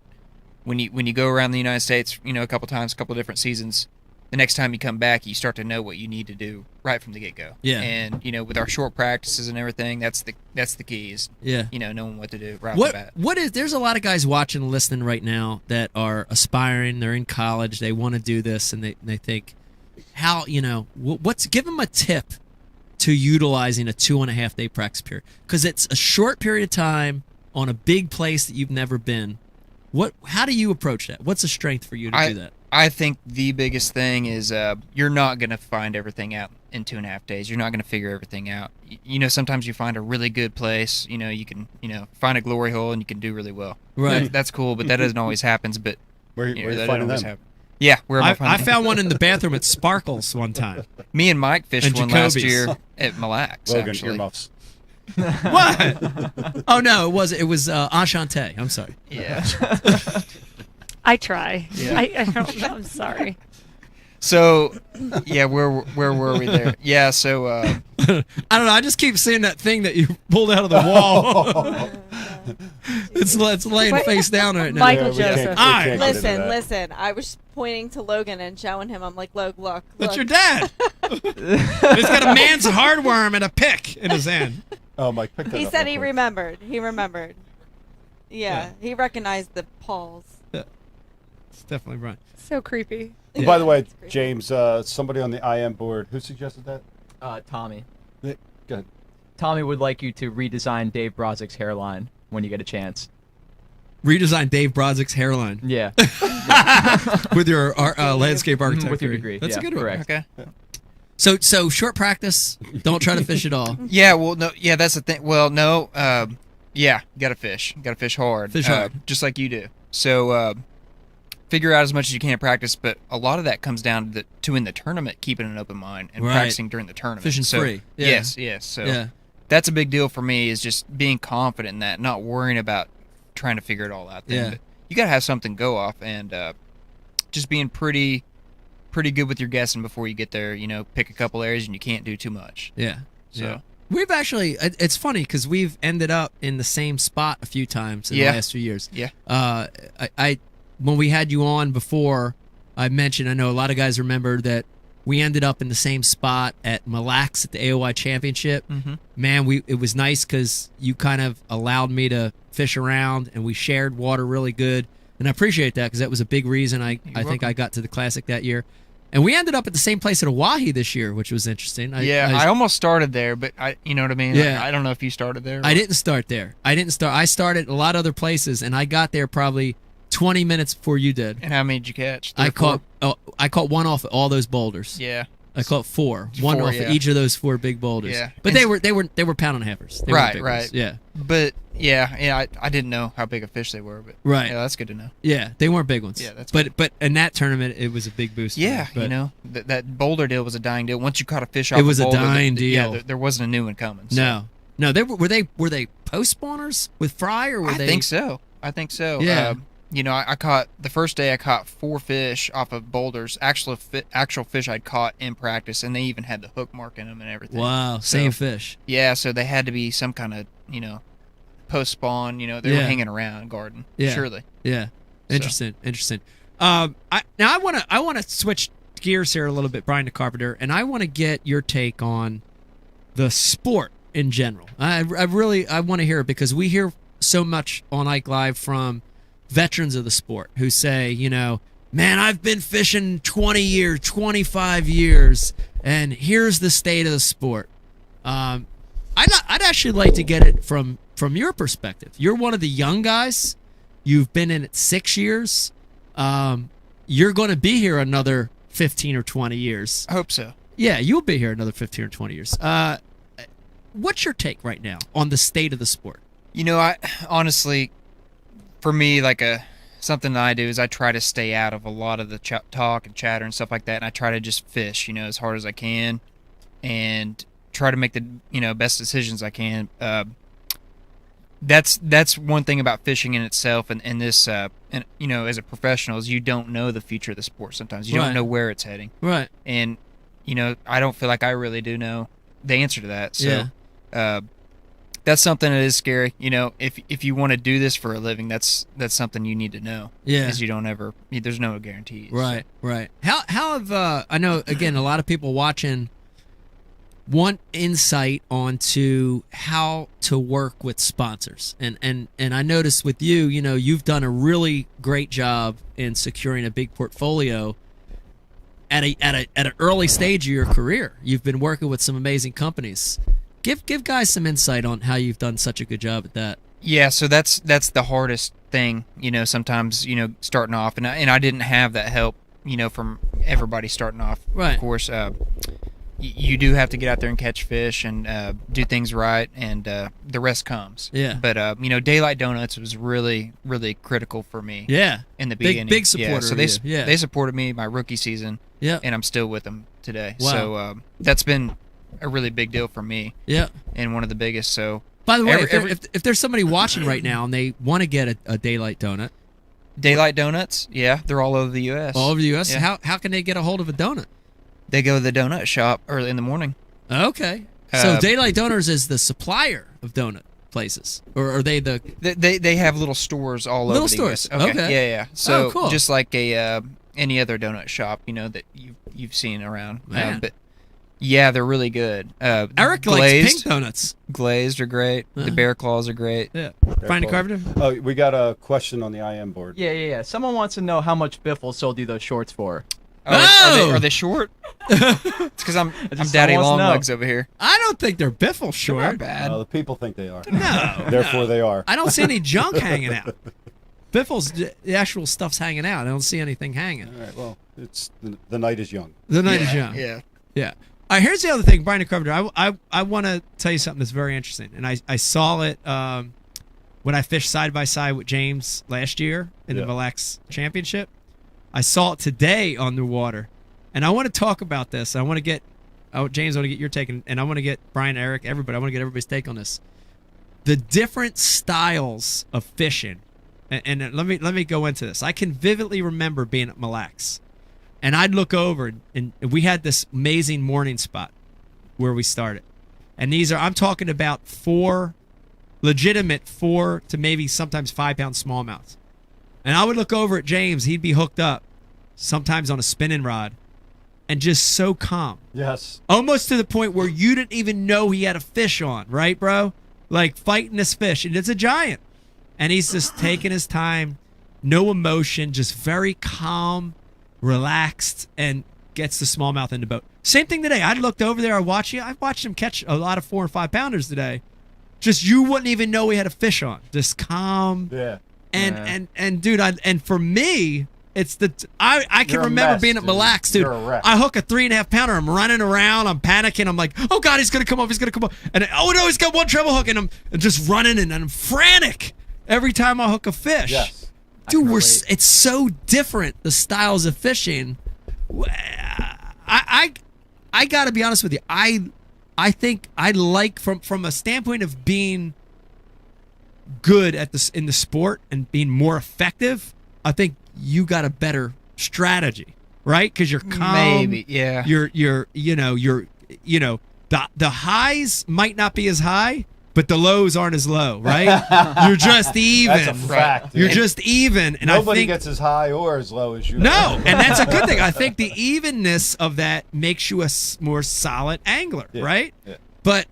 when you go around the United States, a couple times, a couple different seasons, the next time you come back, you start to know what you need to do right from the get-go.
Yeah.
And with our short practices and everything, that's the key is knowing what to do right off the bat.
There's a lot of guys watching and listening right now that are aspiring, they're in college, they want to do this, and they think, how, give them a tip to utilizing a 2.5 day practice period, because it's a short period of time on a big place that you've never been. How do you approach that? What's the strength for you to do that?
I think the biggest thing is you're not going to find everything out in 2.5 days. You're not going to figure everything out. Sometimes you find a really good place. You can find a glory hole and you can do really well.
Right.
That's cool, but that doesn't always happen. But
Where you
that
finding
doesn't always
them?
happen. Yeah, where am I
I
finding?
found one in the bathroom at Sparkles one time.
Me and Mike fished
And
one last
Jacoby's.
year at Mille Lacs.
Logan,
actually.
earmuffs.
What? Oh no, it was Enchanté. I'm sorry.
Yeah.
I try.
Yeah.
I don't know. I'm sorry.
So, yeah, where were we there? Yeah, so
I don't know. I just keep seeing that thing that you pulled out of the wall. it's laying
Wait.
face down right now.
Michael
we can't-
Joseph.
we
All right.
can't get into
Listen,
that.
listen. I was pointing to Logan and showing him. I'm like, look.
That's your dad. He's got a man's hardworm and a pick in his hand.
Oh, Mike, pick that
He
up
said
real
he
quick.
remembered. He remembered. Yeah, he recognized the paws.
It's definitely right.
So creepy.
And by the way, James, somebody on the IM board, who suggested that?
Tommy.
Go ahead.
Tommy would like you to redesign Dave Brozik's hairline when you get a chance.
Redesign Dave Brodzik hairline
Yeah.
with your landscape architect.
With your degree.
That's
yeah,
a good one.
correct.
okay.
So short practice. Don't try to fish at all.
Yeah, well, no, yeah, that's the thing. Well, no, yeah, gotta fish hard,
Fish hard.
just like you do. So, figure out as much as you can in practice, but a lot of that comes down to in the tournament, keeping an open mind and
Right.
practicing during the tournament.
Fishing
So,
free. Yeah.
Yes. So
Yeah.
that's a big deal for me, is just being confident in that, not worrying about trying to figure it all out. Then.
Yeah.
But you gotta have something go off, and just being pretty good with your guessing before you get there. You know, pick a couple areas and you can't do too much.
Yeah.
So.
Yeah. We've actually, it's funny because we've ended up in the same spot a few times in the
Yeah.
last few years.
Yeah.
I when we had you on before, I mentioned, I know a lot of guys remember that we ended up in the same spot at Mille Lacs at the AOY Championship.
Mhm.
Man, it was nice because you kind of allowed me to fish around and we shared water really good. And I appreciate that because that was a big reason I think
welcome.
I got to the Classic that year. And we ended up at the same place at Hawaii this year, which was interesting.
I almost started there, but you know what I mean?
Yeah.
I don't know if you started there.
I didn't start there. I started a lot of other places, and I got there probably 20 minutes before you did.
And how many did you catch? Three
I
or four?
caught one off of all those boulders.
Yeah.
I caught one
Four,
off
yeah.
of each of those four big boulders.
Yeah.
But
And-
they were pound and a halfers. They weren't big
Right.
ones. Yeah.
But yeah, I didn't know how big a fish they were, but
Right.
yeah, that's good to know.
Yeah, they weren't big ones.
Yeah, that's
but in that tournament it was a big boost. for
Yeah,
me. But
you know, that boulder deal was a dying deal. Once you caught a fish off
It was a
boulder,
dying
Yeah,
deal.
there wasn't a new one coming. So.
No, they were they post spawners with fry or were
I
they?
think so.
Yeah.
You know, I caught the first day. I caught 4 fish off of boulders. Actual fish I'd caught in practice, and they even had the hook mark in them and everything.
Wow,
So,
same fish.
Yeah, so they had to be some kind of post spawn. They were
Yeah.
hanging around garden.
Yeah.
Surely.
Yeah,
So.
interesting. I want to switch gears here a little bit, Brian the Carpenter, and I want to get your take on the sport in general. I want to hear it because we hear so much on Ike Live from veterans of the sport who say, man, I've been fishing 20 years, 25 years, and here's the state of the sport. I'd actually like to get it from your perspective. You're one of the young guys. You've been in it 6 years. You're going to be here another 15 or 20 years.
I hope so.
Yeah, you'll be here another 15 or 20 years. What's your take right now on the state of the sport?
I honestly, for me, something that I do is I try to stay out of a lot of the talk and chatter and stuff like that, and I try to just fish, as hard as I can, and try to make the best decisions I can. That's one thing about fishing in itself, and this, and as a professional, is you don't know the future of the sport. Sometimes you
Right.
don't know where it's heading,
Right.
and I don't feel like I really do know the answer to that. So, that's something that is scary. If you want to do this for a living, that's something you need to know.
Yeah.
Because you don't ever. There's no guarantees.
Right. How have I know again a lot of people watching want insight onto how to work with sponsors, and I noticed with you, you've done a really great job in securing a big portfolio at an early stage of your career. You've been working with some amazing companies. Give guys some insight on how you've done such a good job at that.
Yeah, so that's the hardest thing, sometimes, starting off, and I didn't have that help, from everybody starting off.
Right.
Of course, you do have to get out there and catch fish and do things right, and the rest comes.
Yeah.
But you know, Daylight Donuts was really, really critical for me.
Yeah.
In the beginning,
big supporter.
Yeah, so they supported me my rookie season.
Yeah.
And I'm still with them today.
Wow.
So that's been a really big deal for me.
Yeah.
And one of the biggest. So.
By the way, if there's somebody watching right now and they want to get a Daylight donut,
Daylight Donuts, yeah, they're all over the U.S.
All over the U.S.
Yeah.
How can they get a hold of a donut?
They go to the donut shop early in the morning.
Okay. So Daylight Donuts is the supplier of donut places, or are they the?
They have little stores all over.
Little
the
stores.
US.
Okay.
Yeah. So
cool.
just like any other donut shop, you know, that you've seen around.
Man.
But yeah, they're really good.
Eric
glazed,
likes pink donuts.
Glazed are great. The bear claws are great.
Yeah. Brian Carpenter.
Oh, we got a question on the IM board.
Yeah. Someone wants to know how much Biffle sold you those shorts for.
Are they short? It's because I'm Daddy Longlegs over here.
I don't think they're Biffle short.
Not bad.
The people think they are.
No.
Therefore, they are.
I don't see any junk hanging out. Biffle's the actual stuff's hanging out. I don't see anything hanging.
All right. Well, it's the night is young.
The night is young.
Yeah.
All right. Here's the other thing, Brian Carpenter. I want to tell you something that's very interesting, and I saw it when I fished side by side with James last year in the Mille Lacs Championship. I saw it today on the water, and I want to talk about this. I want to get, James, I want to get your take, and I want to get Brian, Eric, everybody. I want to get everybody's take on this. The different styles of fishing, and let me go into this. I can vividly remember being at Mille Lacs, and I'd look over, and we had this amazing morning spot where we started, and I'm talking about 4 legitimate 4 to maybe sometimes 5 pound smallmouths. And I would look over at James. He'd be hooked up, sometimes on a spinning rod, and just so calm.
Yes.
Almost to the point where you didn't even know he had a fish on, right, bro? Like fighting this fish. And it's a giant. And he's just taking his time, no emotion, just very calm, relaxed, and gets the smallmouth in the boat. Same thing today. I looked over there. I watched him catch a lot of 4 and 5 pounders today. Just you wouldn't even know he had a fish on. Just calm.
Yeah.
And dude, and for me, it's I can remember being at Mille Lacs, dude. I hook a 3.5 pounder. I'm running around. I'm panicking. I'm like, oh god, he's gonna come up. He's gonna come up. And oh no, he's got one treble hook, and I'm just running, and I'm frantic every time I hook a fish.
Yes.
Dude, it's so different, the styles of fishing. I got to be honest with you. I think I like from a standpoint of being good at this in the sport and being more effective. I think you got a better strategy, right? Because you're calm.
Maybe, yeah.
You're the highs might not be as high, but the lows aren't as low, right? You're just even.
That's a fact.
You're just even, and
nobody
I think,
gets as high or as low as you.
No, and that's a good thing. I think the evenness of that makes you a more solid angler, right? Yeah. But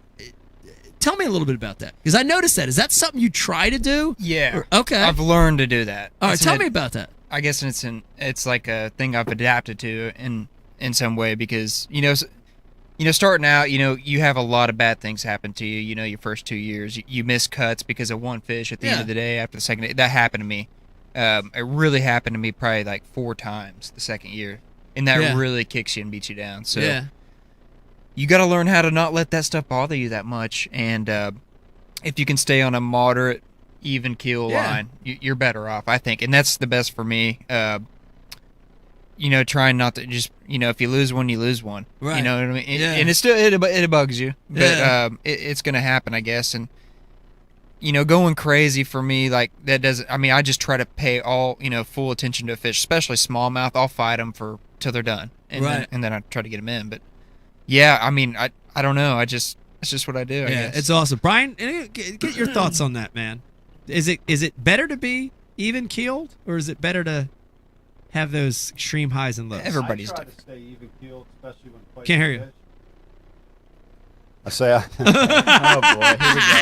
tell me a little bit about that, because I noticed that. Is that something you try to do?
Yeah.
Okay.
I've learned to do that.
All right, tell me about that.
I guess it's like a thing I've adapted to in some way, because starting out, you have a lot of bad things happen to you. Your first 2 years, you miss cuts because of one fish at the end of the day. After the second day, that happened to me. It really happened to me probably like 4 times the second year, and that really kicks you and beats you down. So you got to learn how to not let that stuff bother you that much, and if you can stay on a moderate, even keel line, you're better off, I think, and that's the best for me. Trying not to just, if you lose one, you lose one.
Right.
You know what I mean? And it's still, it bugs you, but it's going to happen, I guess. And, going crazy for me, like, that doesn't, I just try to pay all, full attention to a fish, especially smallmouth. I'll fight them till they're done. And then I try to get them in. But, yeah, I don't know. It's just what I do, I guess.
It's awesome. Brian, get your thoughts on that, man. Is it better to be even keeled, or is it better to have those extreme highs and lows?
Everybody's
I try to stay even keeled, especially when fighting.
Can't hear you.
Fish. I say,
oh boy, here we go.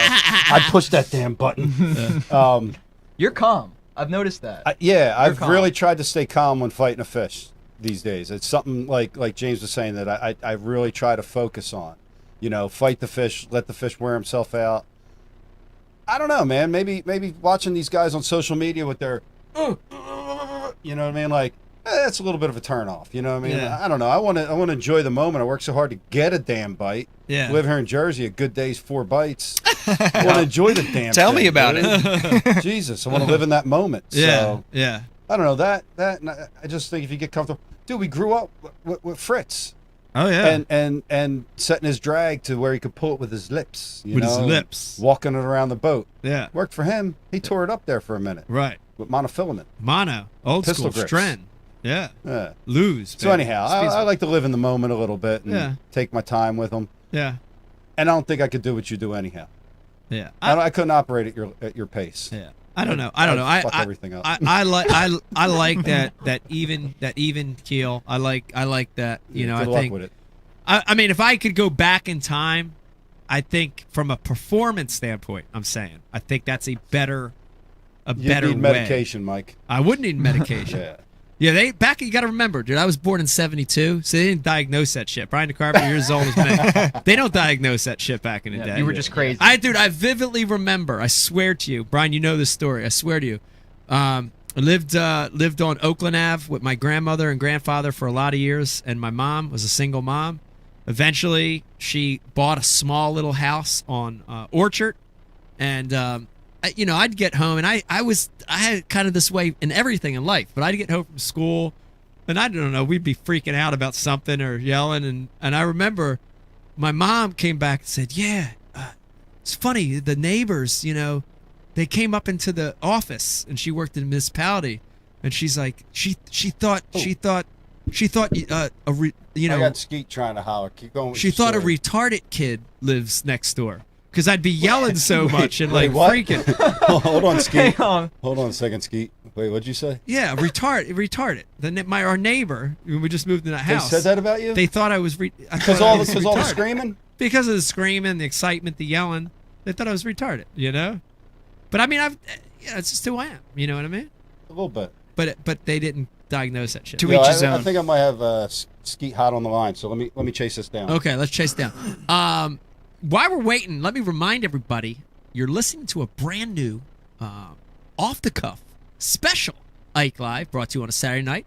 I pushed that damn button.
You're calm. I've noticed that.
I've really tried to stay calm when fighting a fish these days. It's something like James was saying that I really try to focus on. Fight the fish, let the fish wear himself out. I don't know, man. Maybe watching these guys on social media with their, you know what I mean? Like, that's a little bit of a turnoff. You know what I mean?
Yeah.
I don't know. I want to to enjoy the moment. I work so hard to get a damn bite.
Yeah.
Live here in Jersey, a good day's 4 bites. I want to enjoy the damn
Tell
thing,
me about
dude.
it.
Jesus, I want to live in that moment.
Yeah.
So,
Yeah.
I don't know that and I just think if you get comfortable, dude, we grew up with Fritz.
Oh yeah.
And setting his drag to where he could pull it with his lips. You
With
know,
his
and
lips.
walking it around the boat.
Yeah.
Worked for him. He tore it up there for a minute
Right.
with monofilament.
Mono. Old
Pistol
school.
grips.
Stren. Yeah.
Yeah.
Lose.
So anyhow, I like to live in the moment a little bit and
Yeah.
take my time with them.
Yeah.
And I don't think I could do what you do anyhow.
Yeah.
I couldn't operate at your pace.
Yeah. I don't know. I don't know.
I'd fuck everything up.
I like that even keel. I like that. You know,
Good
I
luck
think.
with it.
I mean, if I could go back in time, I think from a performance standpoint, I'm saying I think that's a better
You
better
need
way.
medication, Mike.
I would need medication.
Yeah.
Yeah, you got to remember, dude. I was born in '72, so they didn't diagnose that shit. Brian DeCarpenter, you're as old as me. They don't diagnose that shit back in the day.
You were just crazy.
I vividly remember. I swear to you, Brian. You know this story. I swear to you. I lived on Oakland Ave with my grandmother and grandfather for a lot of years, and my mom was a single mom. Eventually, she bought a small little house on Orchard, and I'd get home, and I had kind of this way in everything in life, but I'd get home from school, and I don't know, we'd be freaking out about something or yelling, and I remember my mom came back and said, yeah, it's funny, the neighbors, they came up into the office, and she worked in a municipality, and she's like, she thought
I got Skeet trying to holler. Keep going. With
she
your
thought a
story.
retarded kid lives next door. Because I'd be yelling so much and
Wait, what?
freaking.
Hold on, Skeet.
Hang on.
Hold on a second, Skeet. Wait, what'd you say?
Yeah, retarded. Our neighbor, when we just moved in that house.
They said that about you?
They thought I was
Because all the screaming?
Because of the screaming, the excitement, the yelling. They thought I was retarded, But I mean, it's just who I am. You know what I mean?
A little bit.
But they didn't diagnose that shit.
To each his
I
own.
think I might have Skeet hot on the line, so let me chase this down.
Okay, let's chase down. While we're waiting, let me remind everybody, you're listening to a brand new, off-the-cuff, special Ike Live, brought to you on a Saturday night.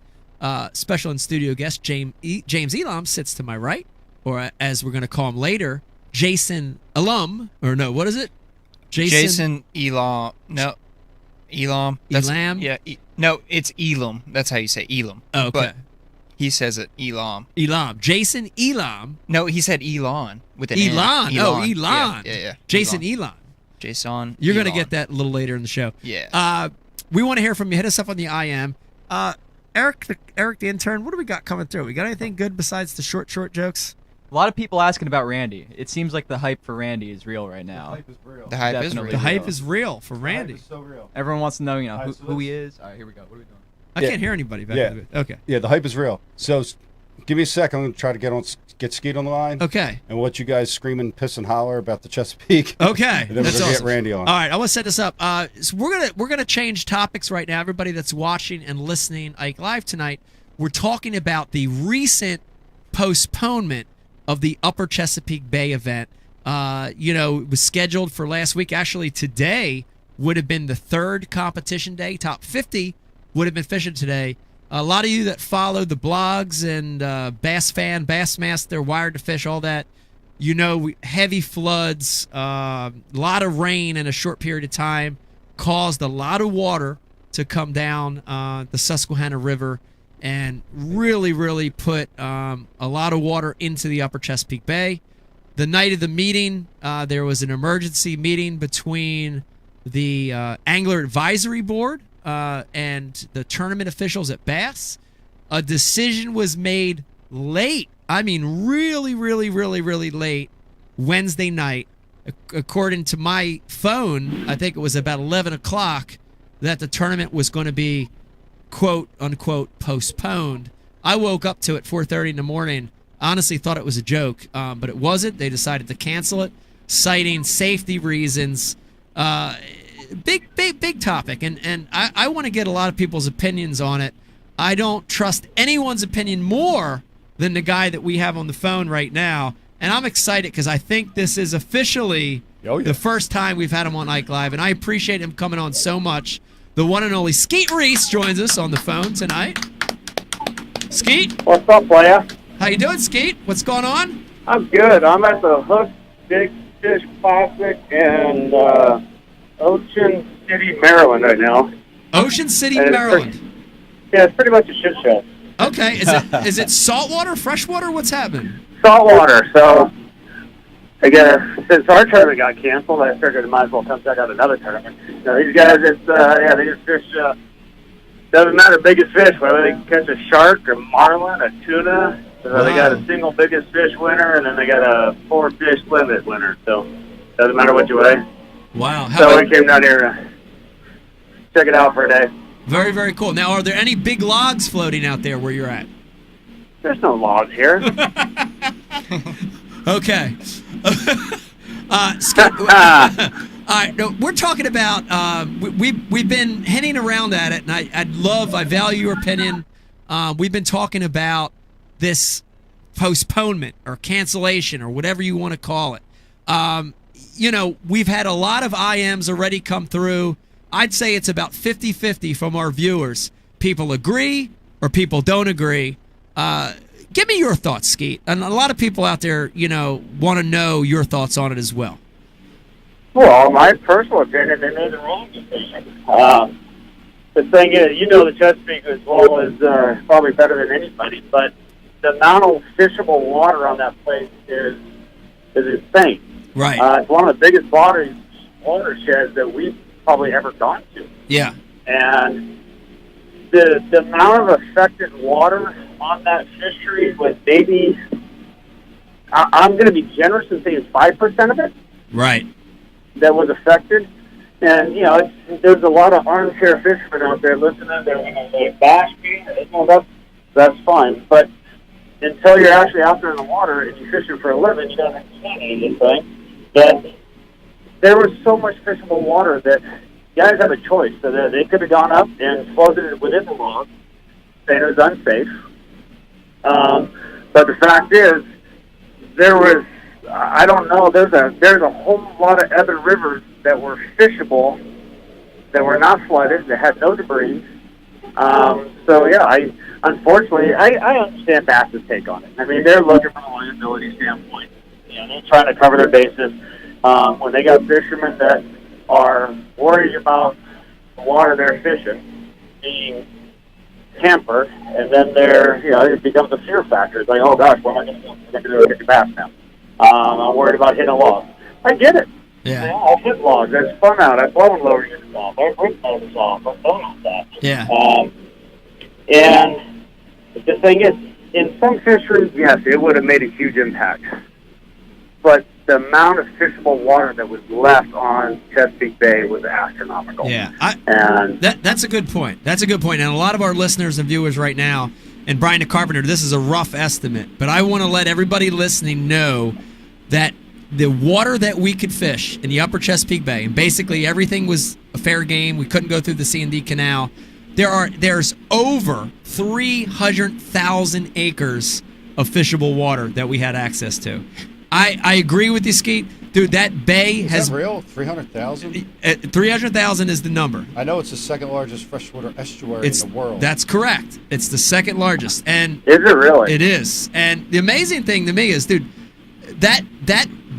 Special in-studio guest, James Elam, sits to my right, or as we're going to call him later, Jason Elam, or no, what is it?
Jason Elam. No. Elam.
Elam?
Yeah. No, it's Elam. That's how you say Elam.
Oh, okay.
But he says it Elam.
Elam. Jason Elam.
No, he said Elon with an N.
Elon. Oh, Elon.
Yeah.
Jason Elon.
Jason.
You're going to
Elon.
get that a little later in the show.
Yeah.
We want to hear from you. Hit us up on the IM. Eric the intern, what do we got coming through? We got anything good besides the short jokes?
A lot of people asking about Randy. It seems like the hype for Randy is real right now.
The hype is real.
The hype is
Definitely
real.
The hype is real for Randy.
The hype is so real.
Everyone wants to know,
Alright, so
who he
let's-
is. All right, here we go. What are we doing?
I can't hear anybody back
Yeah.
in the booth. Okay.
Yeah, the hype is real. So give me a second. I'm going to try to get Skeet on the line.
Okay.
And what you guys scream, piss, and holler about the Chesapeake.
Okay.
And then we're
That's
going to
awesome.
get Randy on.
All right, I want to set this up. So we're gonna change topics right now. Everybody that's watching and listening Ike Live tonight, we're talking about the recent postponement of the Upper Chesapeake Bay event. It was scheduled for last week. Actually, today would have been the third competition day. Top 50 would have been fishing today. A lot of you that follow the blogs and Bass Fan, Bassmaster, Wired to Fish, all that, heavy floods, a lot of rain in a short period of time caused a lot of water to come down the Susquehanna River and really, really put a lot of water into the Upper Chesapeake Bay. The night of the meeting, there was an emergency meeting between the Angler Advisory Board and the tournament officials at Bass. A decision was made late. I mean, really, really, really, really late Wednesday night. According to my phone, I think it was about 11 o'clock that the tournament was going to be, quote, unquote, postponed. I woke up to it 4:30 in the morning. Honestly thought it was a joke, but it wasn't. They decided to cancel it, citing safety reasons. Big topic, and I want to get a lot of people's opinions on it. I don't trust anyone's opinion more than the guy that we have on the phone right now, and I'm excited because I think this is officially the first time we've had him on Ike Live, and I appreciate him coming on so much. The one and only Skeet Reese joins us on the phone tonight. Skeet,
What's up, playa?
how you doing, Skeet? What's going on?
I'm good. I'm at the Hook Big Fish Classic in Ocean City, Maryland right now.
Ocean City,
And it's
Maryland.
Yeah, it's pretty much a shit show.
Okay, is it saltwater, freshwater? What's happening?
Saltwater. So, again, since our tournament got canceled, I figured I might as well come check out another tournament. These guys, they just fish. Doesn't matter biggest fish, whether they can catch a shark, a marlin, a tuna. So they got a single biggest fish winner, and then they got a 4 fish limit winner. So doesn't matter what you weigh.
Wow.
So we came down here to check it out for a day.
Very, very cool. Now, are there any big logs floating out there where you're at?
There's no logs here.
Okay. All right, no, we're talking about we've been hinting around at it, and I value your opinion. We've been talking about this postponement or cancellation or whatever you want to call it. We've had a lot of IMs already come through. I'd say it's about 50-50 from our viewers. People agree or people don't agree. Give me your thoughts, Skeet. And a lot of people out there, want to know your thoughts on it as well.
Well, my personal opinion, they made the wrong decision. The thing is, the Chesapeake as well as probably better than anybody, but the amount of fishable water on that place is insane.
Right.
It's one of the biggest watersheds that we've probably ever gone to.
Yeah.
And the amount of affected water on that fishery was maybe, I'm going to be generous and say it's 5% of it.
Right.
That was affected. And, there's a lot of armchair fishermen out there listening. They bash me. That's fine. But until you're actually out there in the water and you're fishing for a living, you don't understand anything. But there was so much fishable water that guys have a choice. So they could have gone up and floated it within the log, saying it was unsafe. But the fact is, there was, I don't know, there's a whole lot of other rivers that were fishable that were not flooded, that had no debris. So yeah, unfortunately, I understand Bass's take on it. I mean, they're looking from a liability standpoint. They're trying to cover their bases. When they got fishermen that are worried about the water they're fishing being hampered, and then it becomes a fear factor. It's like, oh gosh, what am I going to do? Get the bass now. I'm worried about hitting a log. I get it.
Yeah.
I'll hit logs. That's fun out. I've blown lower units off. I've ripped motors off. I've done all that.
Yeah.
And the thing is, in some fisheries, yes, it would have made a huge impact. But the amount of fishable water that was left on Chesapeake Bay was astronomical.
Yeah.
And
that's a good point. That's a good point. And a lot of our listeners and viewers right now, and Brian the Carpenter, this is a rough estimate, but I want to let everybody listening know that the water that we could fish in the upper Chesapeake Bay, and basically everything was a fair game. We couldn't go through the C&D Canal. There's over 300,000 acres of fishable water that we had access to. I agree with you, Skeet. Dude, that bay
Is
has...
that real? 300,000?
300,000 is the number.
I know it's the second largest freshwater estuary in the world.
That's correct. It's the second largest. And
is it really?
It is. And the amazing thing to me is, dude, that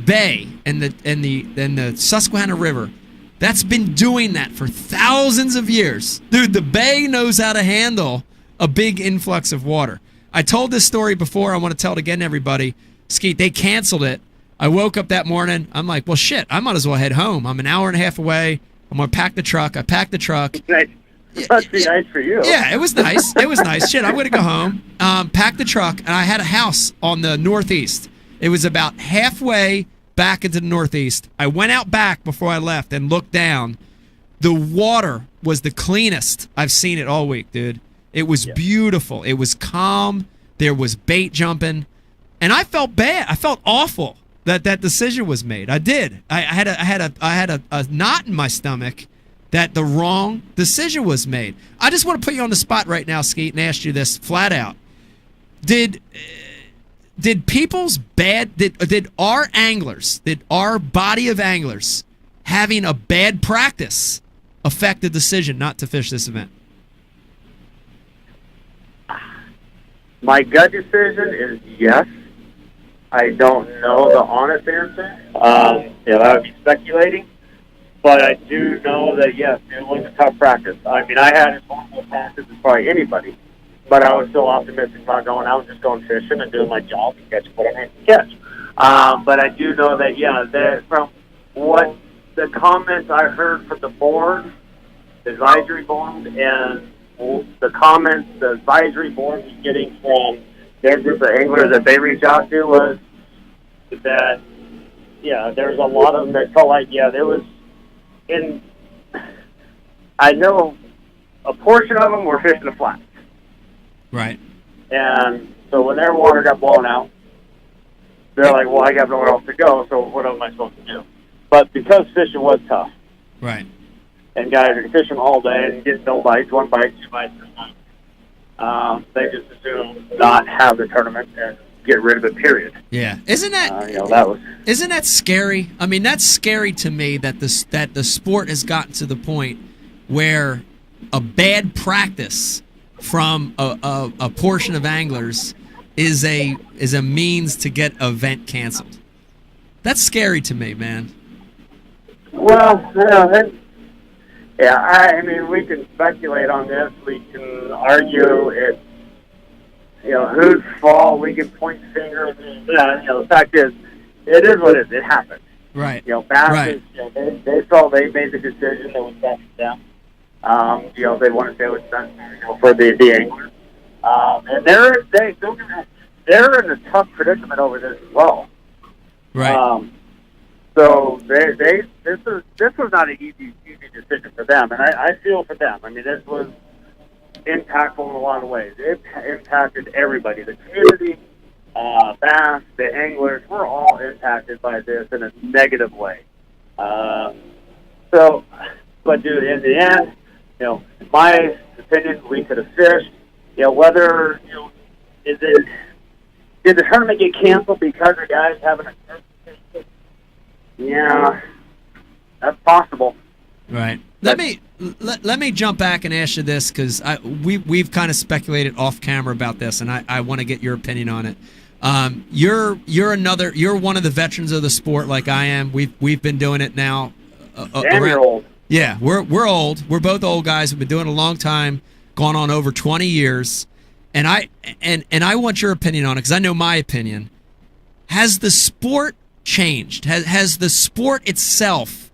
bay and the Susquehanna River, that's been doing that for thousands of years. Dude, the bay knows how to handle a big influx of water. I told this story before. I want to tell it again to everybody. Skeet, they canceled it. I woke up that morning. I'm like, well, shit, I might as well head home. I'm an hour and a half away. I'm going to pack the truck. I packed the truck.
Nice. Must be nice for you.
Yeah, it was nice. It was nice. Shit, I'm going to go home, pack the truck, and I had a house on the northeast. It was about halfway back into the northeast. I went out back before I left and looked down. The water was the cleanest I've seen it all week, dude. It was beautiful. It was calm. There was bait jumping. And I felt bad. I felt awful that decision was made. I did. I had a knot in my stomach that the wrong decision was made. I just want to put you on the spot right now, Skeet, and ask you this flat out. Did our anglers, did our body of anglers having a bad practice affect the decision not to fish this event?
My gut decision is yes. I don't know the honest answer. I would be speculating. But I do know that, yes, it was a tough practice. I mean, I had as long a practice as probably anybody. But I was still optimistic about going out and just going fishing and doing my job and catching whatever I could catch. But I do know that, from what the comments I heard from the board, the advisory board, and the comments the advisory board was getting from their group of anglers that they reached out to was that, there's a lot of them that felt like, there was, I know a portion of them were fishing the flats.
Right.
And so when their water got blown out, they're like, well, I got nowhere else to go, so what am I supposed to do? But because fishing was tough,
right,
and guys are fishing all day and getting no bites, 1 bite, 2 bites, they just assume not have the tournament and get rid of it, period.
Yeah. Isn't that isn't that scary? I mean, that's scary to me that the sport has gotten to the point where a bad practice from a portion of anglers is a means to get an event canceled. That's scary to me, man.
Well, I mean, we can speculate on this. We can argue it's, whose fault. We can point fingers. The fact is, it is what it is. It happened.
Right.
Bass, they felt they made the decision that was best for them. They want to say it was best for the anglers. And they're in a tough predicament over this as well.
Right.
So this was not an easy decision for them, and I feel for them. I mean, this was impactful in a lot of ways. It impacted everybody, the community, bass, the anglers. We're all impacted by this in a negative way. But dude, in the end, in my opinion, we could have fished. Whether did the tournament get canceled because the guys having a that's possible.
Right. Let me jump back and ask you this, because we've kind of speculated off camera about this, and I want to get your opinion on it. You're one of the veterans of the sport, like I am. We've been doing it now.
You're old.
Yeah, we're old. We're both old guys. We've been doing it a long time, gone on over 20 years, and I want your opinion on it, because I know my opinion. Has the sport changed? Has the sport itself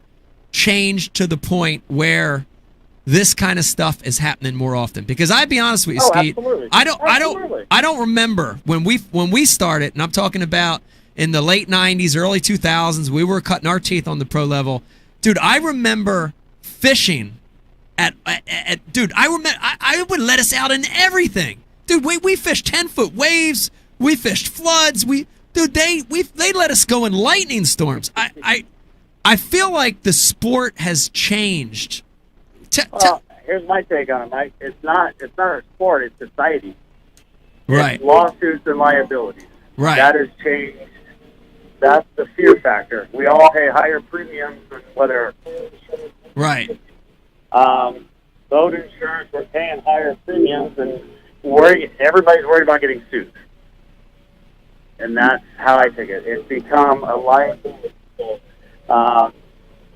changed to the point where this kind of stuff is happening more often? Because I'd be honest with you, Skeet,
absolutely.
I don't remember when we started, and I'm talking about in the late 90s, early 2000s, we were cutting our teeth on the pro level. Dude, I remember fishing I would let us out in everything. Dude, we fished 10-foot waves, we fished floods, they let us go in lightning storms. I feel like the sport has changed.
Here's my take on it, Mike. It's not a sport, it's society.
Right.
It's lawsuits and liabilities.
Right.
That has changed. That's the fear factor. We all pay higher premiums than whether.
Right.
Boat insurance, we're paying higher premiums, and everybody's worried about getting sued. And that's how I take it. It's become a liability.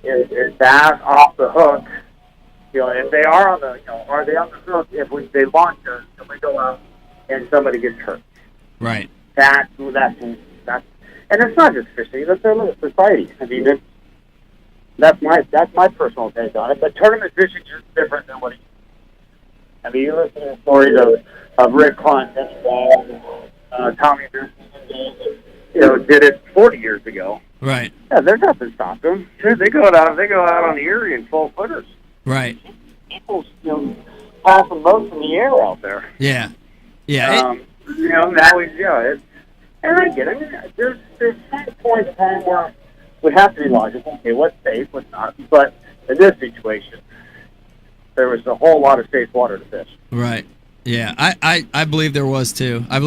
Is that off the hook? If they are on the, are they on the hook if they launch us and we go out and somebody gets hurt?
Right.
That's and it's not just fishing. That's a society. I mean, that's my personal take on it. But tournament fishing is different than what. I mean, you listen to stories of Rick Hunt and Tommy did it 40 years ago.
Right.
Yeah, there's nothing stopping them. They go out on the Erie in full footers.
Right.
People passing boats in the air out there.
Yeah. Yeah.
And I get it. There's some point in time where we have to be logical. Okay, what's safe, what's not. But in this situation, there was a whole lot of safe water to fish.
Right. Yeah. I believe there was too. I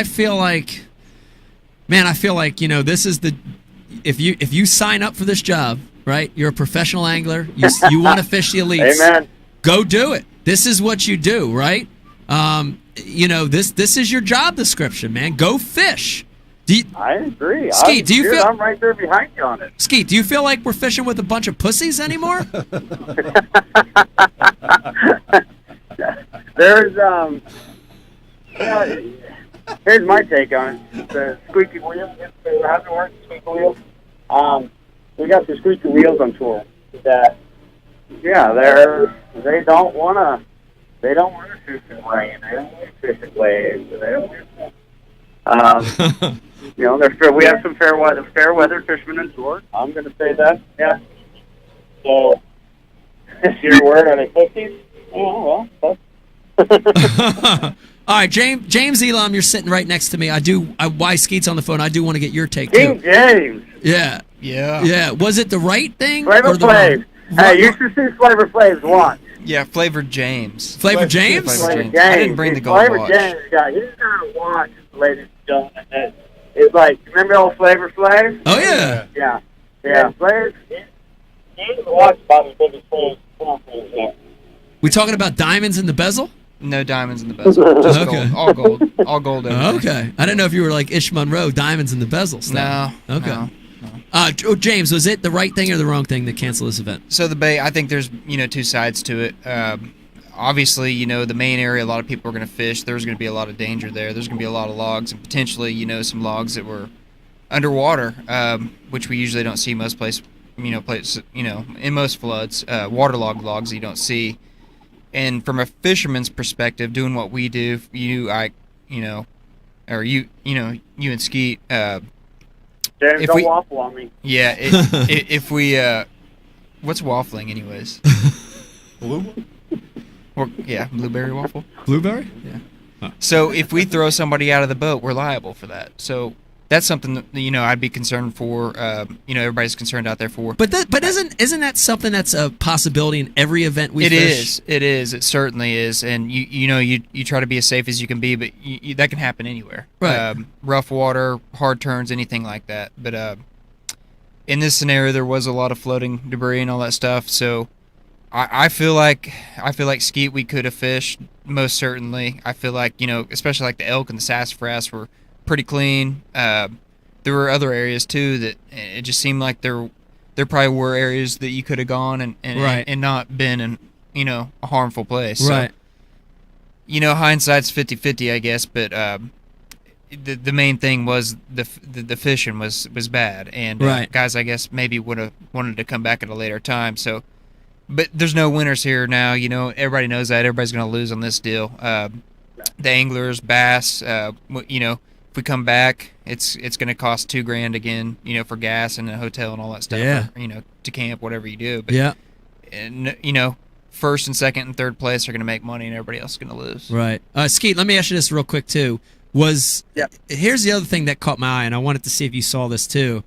feel like, man, this is if you sign up for this job, right? You're a professional angler. You want to fish the elites.
Amen.
Go do it. This is what you do, right? You know, this is your job description, man. Go fish.
I agree.
Skeet, do you feel?
I'm right there behind you on it.
Skeet, do you feel like we're fishing with a bunch of pussies anymore?
There's here's my take on it. The squeaky wheel. How's it work? Squeaky wheels. We got the squeaky wheels on tour that, they don't wanna fish in rain. They don't want to fish in waves. They don't we have some fair weather fishermen on tour. I'm going to say that. Yeah. So, is your word? Are they pussies? Oh well.
All right, James Elam, you're sitting right next to me. Why Skeet's on the phone? I do want to get your take too.
James.
Yeah. Was it the right thing?
Flavor Flav. Hey, you should see Flavor Flav's watch.
Yeah, Flavor James.
Flavor James?
Flavor James. I didn't bring the gold
Flavor
watch.
James, he's got a watch, ladies and gentlemen. It's like, remember old Flavor Flav?
Oh, yeah.
Yeah. Flavor, he's watch about as big as Flav.
We talking about diamonds in the bezel?
No diamonds in the bezel. Just gold. All gold. All gold.
Okay. I didn't know if you were like Ish Monroe, diamonds in the bezel stuff.
No.
Okay.
No.
James, was it the right thing or the wrong thing to cancel this event?
So the Bay, I think there's two sides to it. Obviously, the main area, a lot of people are going to fish. There's going to be a lot of danger there. There's going to be a lot of logs and potentially, some logs that were underwater, which we usually don't see most places. In most floods, waterlogged logs you don't see. And from a fisherman's perspective, doing what we do, you and Skeet.
James, don't waffle on me.
Yeah, if we, what's waffling anyways? Blueberry waffle.
Blueberry?
Yeah. Huh. So if we throw somebody out of the boat, we're liable for that. So that's something that, I'd be concerned for. Everybody's concerned out there for.
But isn't that something that's a possibility in every event we fish?
It is. It certainly is. And you try to be as safe as you can be, but that can happen anywhere.
Right.
Rough water, hard turns, anything like that. But in this scenario, there was a lot of floating debris and all that stuff. So I feel like Skeet, we could have fished most certainly. I feel like especially like the elk and the sassafras were pretty clean. There were other areas too that it just seemed like there probably were areas that you could have gone and not been in a harmful place.
Right.
So, hindsight's 50-50, I guess, but the main thing was the fishing was bad, and guys, I guess maybe would have wanted to come back at a later time. So, but there's no winners here now. Everybody knows that. Everybody's going to lose on this deal. The anglers, bass, if we come back, it's going to cost $2,000 again, for gas and a hotel and all that stuff.
Yeah.
Or, to camp, whatever you do. But,
yeah.
And, first and second and third place are going to make money and everybody else is going to lose.
Right. Skeet, let me ask you this real quick too. Here's the other thing that caught my eye, and I wanted to see if you saw this too.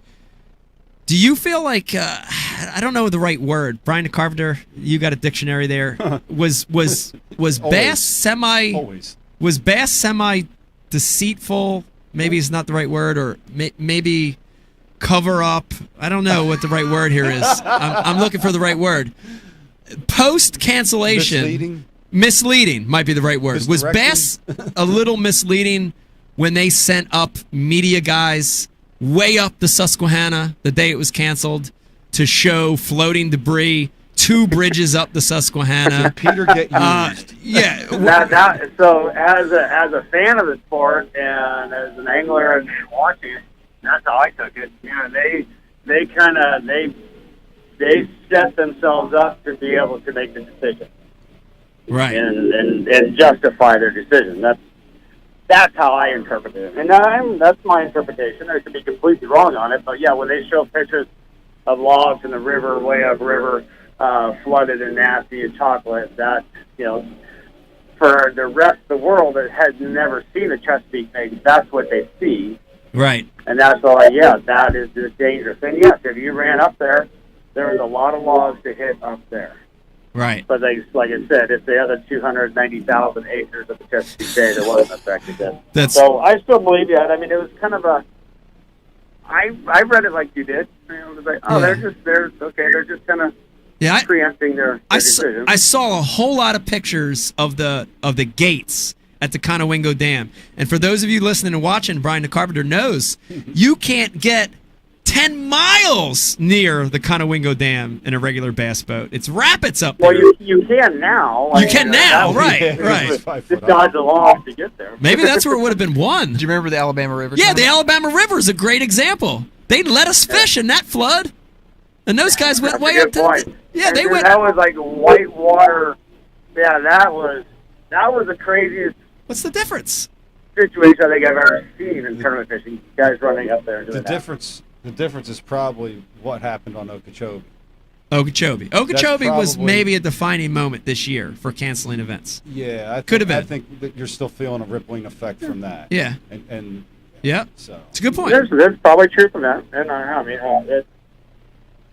Do you feel like I don't know the right word? Brian the Carpenter, you got a dictionary there. Was bass semi deceitful? Maybe it's not the right word, or maybe cover up. I don't know what the right word here is. I'm looking for the right word. Post cancellation, misleading might be the right word. Was Bass a little misleading when they sent up media guys way up the Susquehanna the day it was canceled to show floating debris 2 bridges up the Susquehanna?
Did Peter get used?
Yeah.
So as a fan of the sport and as an angler and watching it, that's how I took it. They set themselves up to be able to make the decision,
right,
and justify their decision. That's how I interpret it, and that's my interpretation. I could be completely wrong on it, but yeah, when they show pictures of logs in the river, way upriver, flooded and nasty and chocolate, that for the rest of the world that has never seen a Chesapeake Bay, that's what they see,
right,
and that's all. Yeah, that is the dangerous thing. Yes, if you ran up there. There was a lot of logs to hit up there.
Right.
But like I said, it's the other 290,000 acres of the Chesapeake Bay that wasn't affected then. So I still believe that. I mean, it was kind of I read it like you did. It was like, they're just kind of preempting their decision.
I saw a whole lot of pictures of the gates at the Conowingo Dam. And for those of you listening and watching, Brian the Carpenter knows you can't get 10 miles near the Conowingo Dam in a regular bass boat. It's rapids up there.
Well, you can now.
You can now, right.
Just dodge along to get there.
Maybe that's where it would have been won.
Do you remember the Alabama River?
Yeah, the Alabama River is a great example. They let us fish in that flood. And those guys went way up to they went.
That was like white water. Yeah, that was the craziest.
What's the difference?
Situation I think I've ever seen in tournament fishing. Guys running up there.
The difference is probably what happened on Okeechobee.
Okeechobee was maybe a defining moment this year for canceling events.
Yeah,
could have been.
I think that you're still feeling a rippling effect from that.
Yeah,
and
yeah,
so
it's a good point.
There's probably truth from that, and I mean,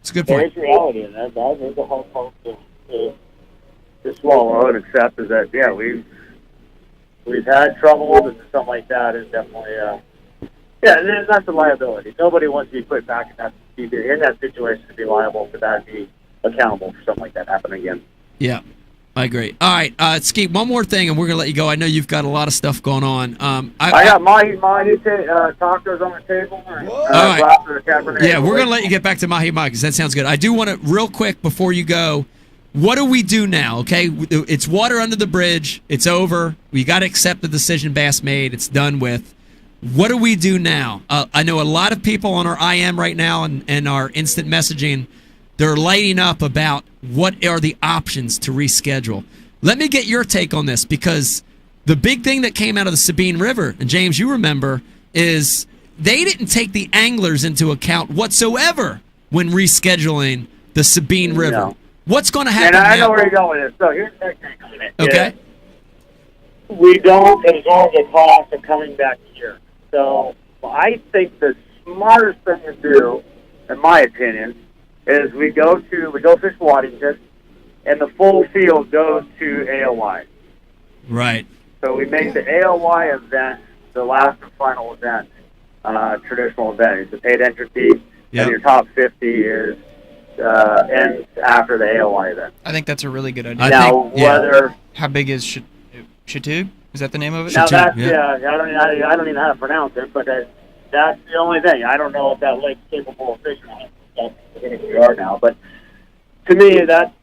it's a good point.
There's reality in that. There's a hard part to swallow and accept is that we've had trouble, and something like that is definitely and that's a liability. Nobody wants to be put back in that situation to be liable for that, be accountable for something like that happening again.
Yeah, I agree. All right, Skeet, one more thing, and we're gonna let you go. I know you've got a lot of stuff going on.
I got mahi tacos on the table.
All right. Yeah, we're gonna let you get back to mahi because that sounds good. I do want to real quick before you go. What do we do now? Okay, it's water under the bridge. It's over. We got to accept the decision Bass made. It's done with. What do we do now? I know a lot of people on our IM right now and our instant messaging, they're lighting up about what are the options to reschedule. Let me get your take on this, because the big thing that came out of the Sabine River, and James, you remember, is they didn't take the anglers into account whatsoever when rescheduling the Sabine River.
No.
What's going to happen
now? I
now?
know where you're going with this. So here's the thing on it.
Okay.
We don't absorb the cost of coming back here. So I think the smartest thing to do, in my opinion, is we go fish Waddington, and the full field goes to AOY.
Right.
So we make the AOY event the last and final event, traditional event. It's a paid entry fee, and your top 50 is ends after the AOY event.
I think that's a really good idea. How big is Chatu? Is that the name of it?
Now that's I don't even know how to pronounce it, but that's the only thing. I don't know if that lake's capable of fishing on it. That's we are now, but to me that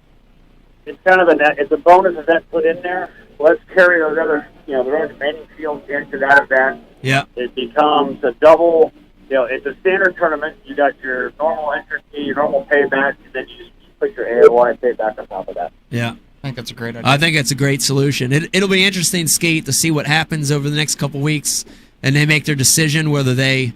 it's kind of it's a bonus event put in there. Let's carry those other the remaining fields into that event.
Yeah.
It becomes a double. It's a standard tournament. You got your normal entry fee, your normal payback, and then you just put your AOY payback on top of that.
Yeah.
I think that's a great idea.
I think it's a great solution. It'll be interesting, Skeet, to see what happens over the next couple weeks, and they make their decision whether they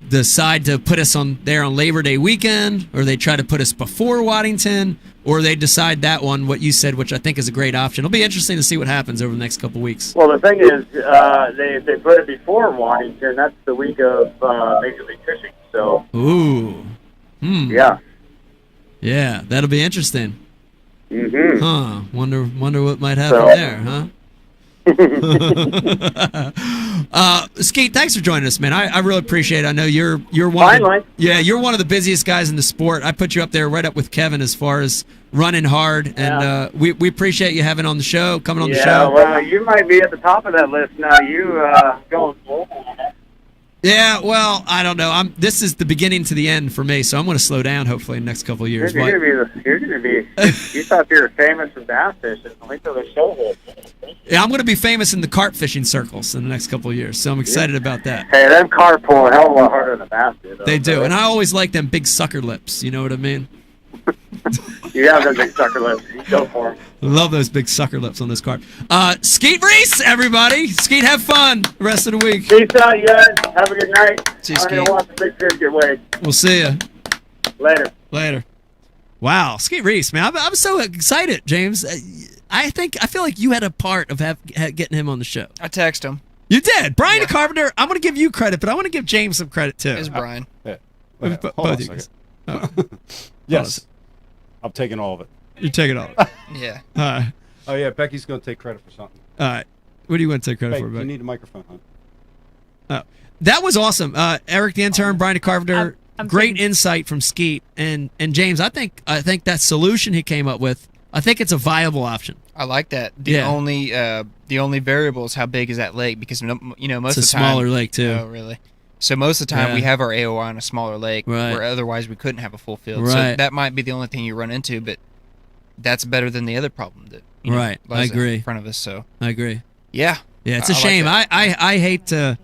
decide to put us on Labor Day weekend, or they try to put us before Waddington, or they decide that one, what you said, which I think is a great option. It'll be interesting to see what happens over the next couple weeks.
Well, the thing is, they put it before Waddington. That's the week of Major League Fishing. So.
Ooh.
Yeah.
Yeah, that'll be interesting.
Mm-hmm.
Huh. Wonder what might happen there, huh? Skeet, thanks for joining us, man. I really appreciate it. I know you're one. You're one of the busiest guys in the sport. I put you up there right up with Kevin as far as running hard, and we appreciate you having on the show, coming on the show.
Yeah, well, you might be at the top of that list now. You going full on it.
Yeah, well, I don't know. This is the beginning to the end for me, so I'm going to slow down hopefully in the next couple of years.
You're going to be. You thought you were famous for bass fishing. Wait till the show hits.
Yeah, I'm going to be famous in the carp fishing circles in the next couple of years, so I'm excited about that.
Hey, them carp pull a hell of a lot harder than bass do.
They do, and I always like them big sucker lips. You know what I mean?
You have those big sucker lips. You go for them.
Love those big sucker lips on this carp. Skeet Reese, everybody. Skeet, have fun the rest of the week.
Peace out, you guys. Have a good night.
See you,
I'm going to watch the big fish get weighed.
We'll see you.
Later.
Wow, Skeet Reese, man. I'm so excited, James. I feel like you had a part of getting him on the show.
I texted him.
You did. Brian the Carpenter, I'm going to give you credit, but I want to give James some credit, too.
It's Brian.
Hold on a second. Yes. I'm taking all of it.
You're taking all of it.
Yeah.
All right.
Oh, yeah, Becky's going to take credit for something.
All right. What do you want to take credit for, Becky?
You need a microphone, huh?
That was awesome. Eric the intern, Brian the Carpenter. great insight from Skeet and James. I think that solution he came up with, I think it's a viable option.
I like that. The only variable is how big is that lake, because most
It's
of
a
the time
smaller lake too.
Oh, really? So most of the time we have our AOI on a smaller lake, where otherwise we couldn't have a full field. So that might be the only thing you run into, but that's better than the other problem that
I
lies
agree
in front of us. So
I agree.
Yeah,
it's a shame.
Like
I hate to,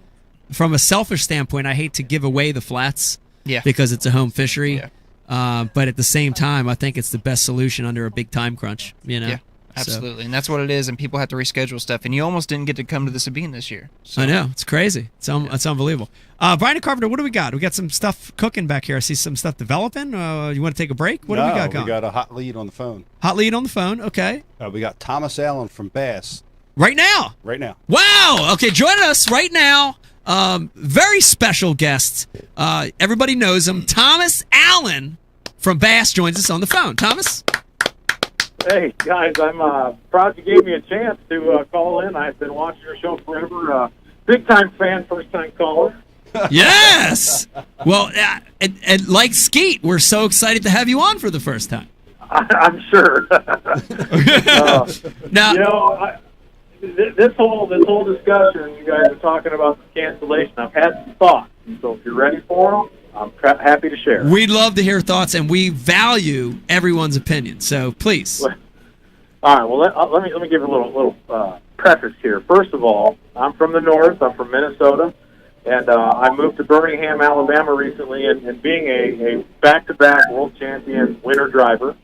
from a selfish standpoint, I hate to give away the flats.
Yeah.
Because it's a home fishery.
Yeah.
But at the same time, I think it's the best solution under a big time crunch.
Yeah. Absolutely, and that's what it is. And people have to reschedule stuff. And you almost didn't get to come to the Sabine this year. So.
I know, it's crazy. It's unbelievable. Brian and Carpenter, what do we got? We got some stuff cooking back here. I see some stuff developing. You want to take a break? What do we got going?
We got a hot lead on the phone.
Hot lead on the phone. Okay.
We got Thomas Allen from Bass.
Right now.
Right now.
Wow. Okay, joining us right now. Very special guest. Everybody knows him. Thomas Allen from Bass joins us on the phone. Thomas.
Hey, guys, I'm proud you gave me a chance to call in. I've been watching your show forever. Big-time fan, first-time caller.
Yes! Well, and like Skeet, we're so excited to have you on for the first time.
I'm sure.
Now,
this whole discussion, you guys are talking about the cancellation. I've had some thoughts, and so if you're ready for them, I'm happy to share.
We'd love to hear thoughts, and we value everyone's opinion. So please.
All right. Well, let me give a little preface here. First of all, I'm from the north. I'm from Minnesota, and I moved to Birmingham, Alabama recently. And being a back-to-back world champion winter driver,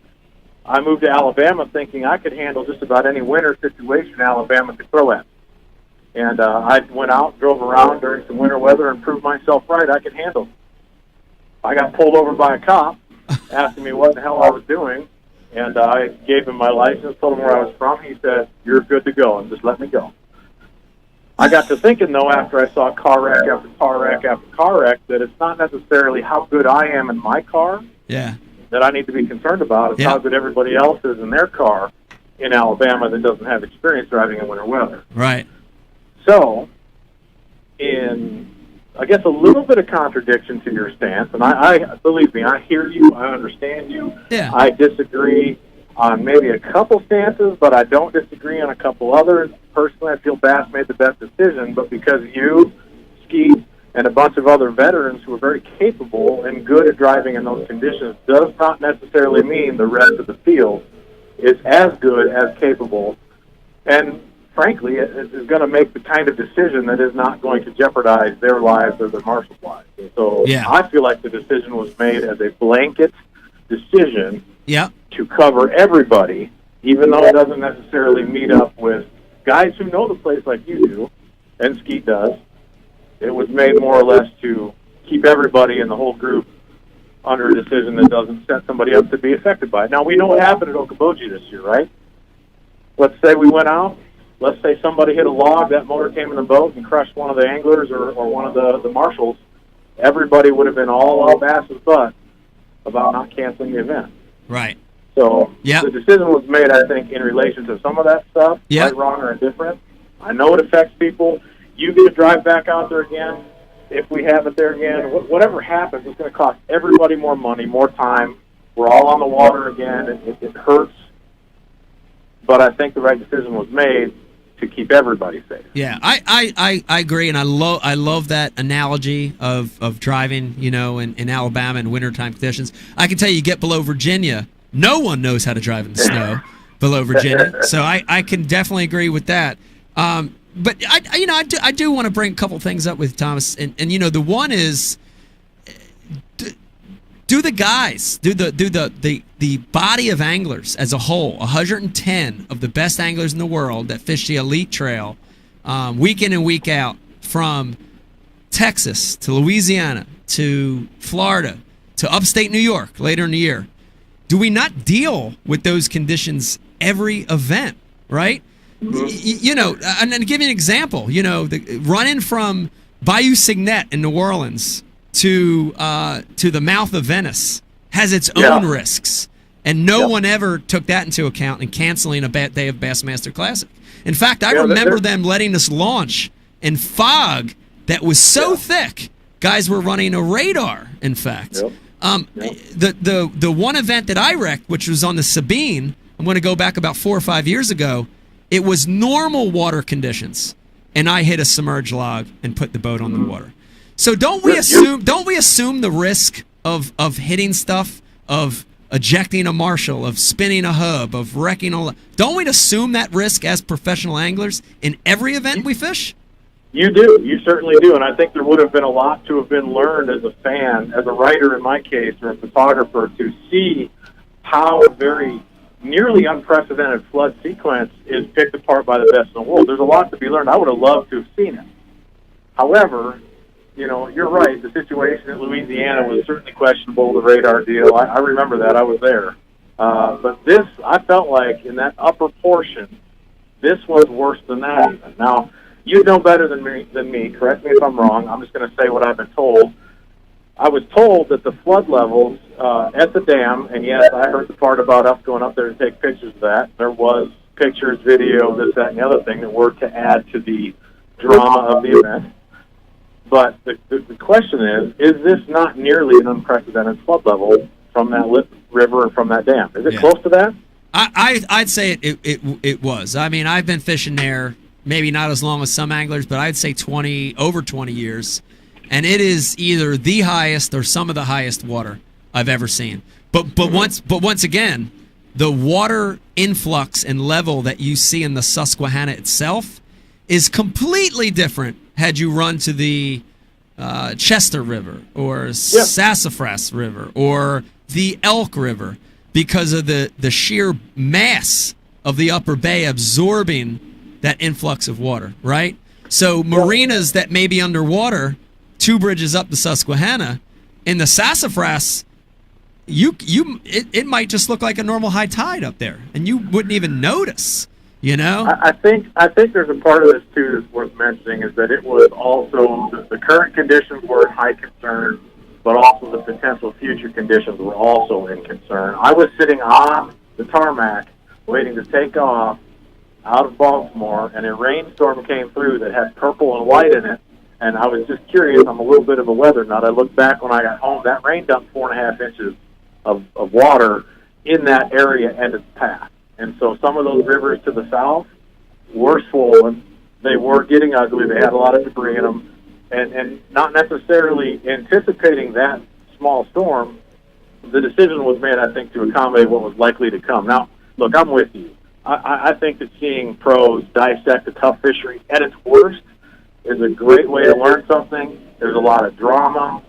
I moved to Alabama thinking I could handle just about any winter situation Alabama could throw at me. And I went out, drove around during some winter weather, and proved myself right. I could handle it. I got pulled over by a cop asking me what the hell I was doing, and I gave him my license, told him where I was from. He said, "You're good to go," and just let me go. I got to thinking, though, after I saw car wreck after car wreck after car wreck, that it's not necessarily how good I am in my car that I need to be concerned about. It's how good everybody else is in their car in Alabama that doesn't have experience driving in winter weather.
Right.
So, in I guess a little bit of contradiction to your stance, and I believe me, I hear you, I understand you.
Yeah.
I disagree on maybe a couple stances, but I don't disagree on a couple others. Personally, I feel Bass made the best decision, but because you, Skeet, and a bunch of other veterans who are very capable and good at driving in those conditions does not necessarily mean the rest of the field is as good, as capable, and frankly, it is going to make the kind of decision that is not going to jeopardize their lives or their marshal's lives. And so I feel like the decision was made as a blanket decision to cover everybody, even though it doesn't necessarily meet up with guys who know the place like you do, and Skeet does. It was made more or less to keep everybody in the whole group under a decision that doesn't set somebody up to be affected by it. Now, we know what happened at Okoboji this year, right? Let's say we went out. Let's say somebody hit a log, that motor came in the boat and crushed one of the anglers or one of the marshals. Everybody would have been all Bass's butt about not canceling the event.
Right.
So the decision was made, I think, in relation to some of that stuff, right, wrong, or indifferent. I know it affects people. You get to drive back out there again. If we have it there again, whatever happens, it's going to cost everybody more money, more time. We're all on the water again. It hurts. But I think the right decision was made to keep everybody safe.
Yeah, I agree, and I love that analogy of driving, in Alabama in wintertime conditions. I can tell you get below Virginia, no one knows how to drive in the snow below Virginia. So I can definitely agree with that. But I do want to bring a couple things up with Thomas, and the one is do the body of anglers as a whole, 110 of the best anglers in the world that fish the elite trail week in and week out, from Texas to Louisiana to Florida to upstate New York later in the year. Do we not deal with those conditions every event, right? And to give you an example, the running from Bayou Signet in New Orleans to the mouth of Venice has its own risks, and no one ever took that into account in canceling a day of Bassmaster Classic. In fact, I remember them letting us launch in fog that was so thick guys were running a radar, in fact.
Yep.
The one event that I wrecked, which was on the Sabine, I'm going to go back about 4 or 5 years ago, it was normal water conditions, and I hit a submerged log and put the boat on the water. So don't we assume the risk of hitting stuff, of ejecting a marshal, of spinning a hub, of wrecking all that? Don't we assume that risk as professional anglers in every event we fish?
You do. You certainly do. And I think there would have been a lot to have been learned as a fan, as a writer in my case, or a photographer, to see how a very nearly unprecedented flood sequence is picked apart by the best in the world. There's a lot to be learned. I would have loved to have seen it. However, you know, you're right. The situation in Louisiana was certainly questionable, the radar deal. I remember that. I was there. But this, I felt like in that upper portion, this was worse than that even. Now, you know better than me. Correct me if I'm wrong. I'm just going to say what I've been told. I was told that the flood levels at the dam, and yes, I heard the part about us going up there to take pictures of that. There was pictures, video, this, that, and the other thing that were to add to the drama of the event. But the question is this not nearly an unprecedented flood level from that river and from that dam? Is it close to that?
I'd say it was. I mean, I've been fishing there, maybe not as long as some anglers, but I'd say over 20 years. And it is either the highest or some of the highest water I've ever seen. But once again, the water influx and level that you see in the Susquehanna itself is completely different had you run to the Chester River or Sassafras River or the Elk River, because of the sheer mass of the upper bay absorbing that influx of water, right? So marinas that may be underwater 2 bridges up the Susquehanna, in the Sassafras, it might just look like a normal high tide up there, and you wouldn't even notice. You know,
I think there's a part of this too that's worth mentioning, is that it was also the current conditions were in high concern, but also the potential future conditions were also in concern. I was sitting on the tarmac waiting to take off out of Baltimore, and a rainstorm came through that had purple and white in it. And I was just curious. I'm a little bit of a weather nut. I looked back when I got home. That rain dumped 4.5 inches of water in that area and its path. And so some of those rivers to the south were swollen. They were getting ugly. They had a lot of debris in them. And not necessarily anticipating that small storm, the decision was made, I think, to accommodate what was likely to come. Now, look, I'm with you. I think that seeing pros dissect a tough fishery at its worst is a great way to learn something. There's a lot of drama.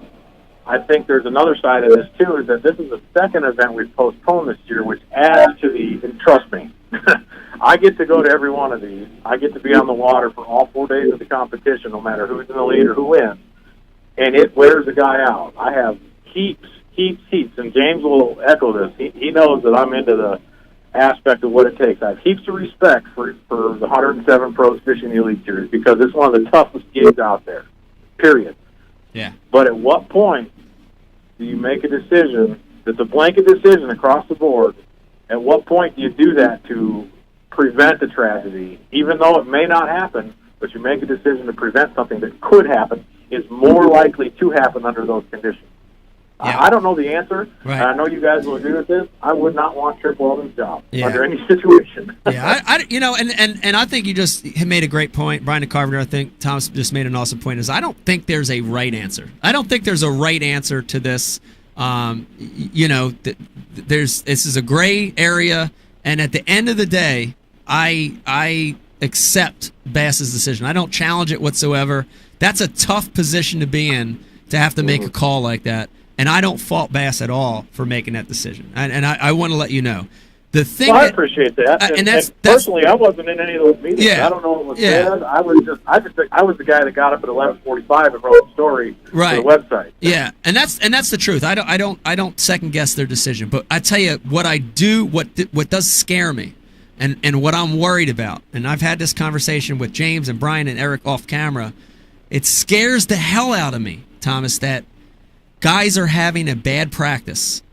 I think there's another side of this, too, is that this is the second event we've postponed this year, which adds to and trust me, I get to go to every one of these. I get to be on the water for all 4 days of the competition, no matter who's in the lead or who wins. And it wears a guy out. I have heaps, and James will echo this. He knows that I'm into the aspect of what it takes. I have heaps of respect for the 107 pros fishing the Elite Series, because it's one of the toughest gigs out there, period.
Yeah.
But at what point do you make a decision that's a blanket decision across the board? At what point do you do that to prevent a tragedy, even though it may not happen, but you make a decision to prevent something that could happen, is more likely to happen under those conditions? Yeah. I don't know the answer.
Right.
I know you guys will agree with this. I would not want Trip Weldon's job under any situation.
Yeah, and I think you just made a great point. Brian Carpenter, I think Thomas just made an awesome point, is I don't think there's a right answer. I don't think there's a right answer to this. This is a gray area, and at the end of the day, I accept Bass's decision. I don't challenge it whatsoever. That's a tough position to be in, to have to make a call like that. And I don't fault Bass at all for making that decision. And I want to let you know. The thing
I appreciate that. And personally, I wasn't in any of those meetings. Yeah, I don't know what was said. I was the guy that got up at 11:45 and wrote the story for the website.
Yeah, and that's the truth. I don't second guess their decision. But I tell you what I do, what does scare me, and what I'm worried about. And I've had this conversation with James and Brian and Eric off camera. It scares the hell out of me, Thomas, that guys are having a bad practice,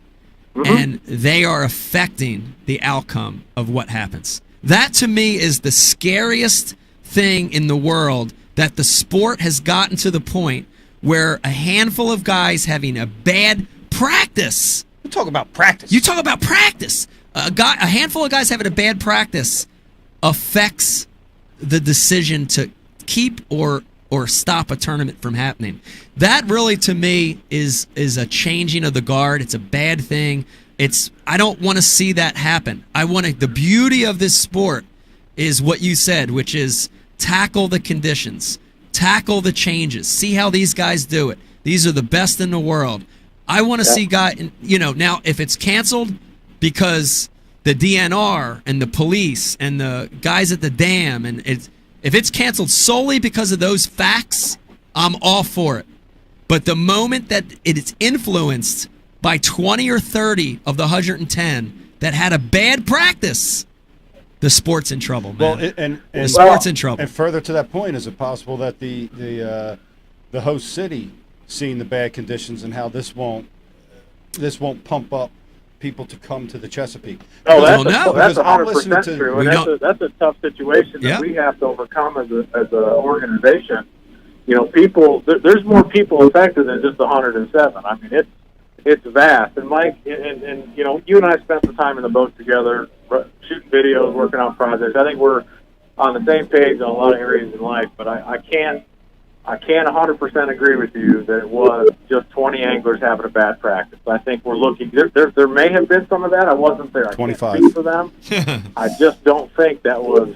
and they are affecting the outcome of what happens. That, to me, is the scariest thing in the world, that the sport has gotten to the point where a handful of guys having a bad practice.
You talk about practice.
You talk about practice. A handful of guys having a bad practice affects the decision to keep or stop a tournament from happening. That really, to me, is a changing of the guard. It's a bad thing. I don't want to see that happen. The beauty of this sport is what you said, which is tackle the conditions, tackle the changes, see how these guys do it. These are the best in the world. I want to see guys, now if it's canceled because the DNR and the police and the guys at the dam, and if it's canceled solely because of those facts, I'm all for it. But the moment that it is influenced by 20 or 30 of the 110 that had a bad practice, the sport's in trouble, man.
Well, and
the sport's in trouble.
And further to that point, is it possible that the host city, seeing the bad conditions and how this won't pump up people to come to the Chesapeake?
Oh,
Because
that's 100% true, and that's a tough situation that we have to overcome as an organization. There's more people affected than just the 107. I mean, it's vast. And Mike, and you and I spent some time in the boat together, shooting videos, working on projects. I think we're on the same page on a lot of areas in life, but I can't 100% agree with you that it was just 20 anglers having a bad practice. I think we're looking. There may have been some of that. I wasn't there.
25
I can't speak for them. I just don't think that was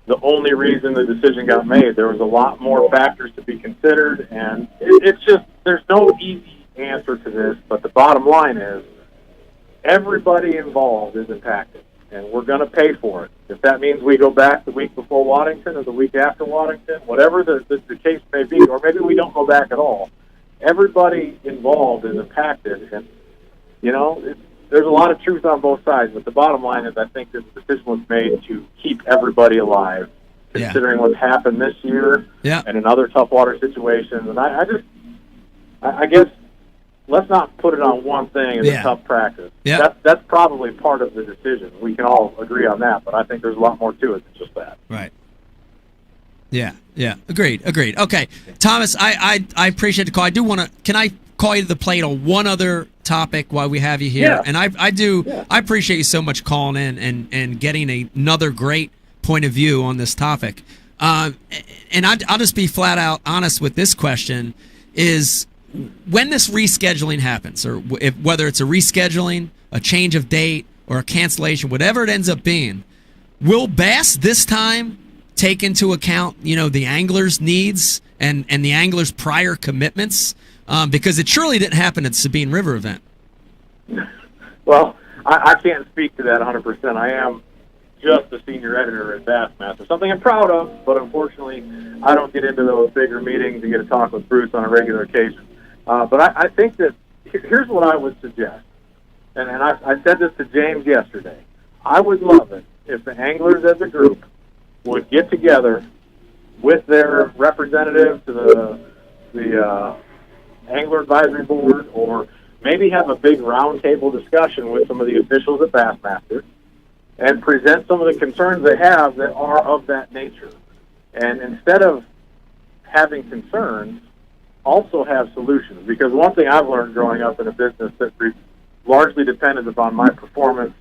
the only reason the decision got made. There was a lot more factors to be considered, and it's just there's no easy answer to this. But the bottom line is everybody involved is impacted, and we're going to pay for it. If that means we go back the week before Waddington or the week after Waddington, whatever the case may be, or maybe we don't go back at all, everybody involved is impacted. And, there's a lot of truth on both sides, but the bottom line is I think this decision was made to keep everybody alive, considering what's happened this year and in other tough water situations. And I guess let's not put it on one thing as a tough practice.
Yeah.
That's probably part of the decision. We can all agree on that, but I think there's a lot more to it than just that.
Right. Yeah. Agreed. Okay, Thomas, I appreciate the call. I do want to. Can I call you to the plate on one other topic while we have you here?
Yeah.
And I do. Yeah. I appreciate you so much calling in and getting another great point of view on this topic. And I'll just be flat out honest with this question: is when this rescheduling happens, or whether it's a rescheduling, a change of date, or a cancellation, whatever it ends up being, will Bass this time take into account, the angler's needs and the angler's prior commitments? Because it surely didn't happen at the Sabine River event.
Well, I can't speak to that 100%. I am just the senior editor at Bassmaster, something I'm proud of, but unfortunately I don't get into those bigger meetings and get to talk with Bruce on a regular occasion. But I think that here's what I would suggest, and I said this to James yesterday. I would love it if the anglers as a group would get together with their representative to the Angler Advisory Board, or maybe have a big roundtable discussion with some of the officials at Bassmaster and present some of the concerns they have that are of that nature. And instead of having concerns, also have solutions. Because one thing I've learned growing up in a business that largely depended upon my performance,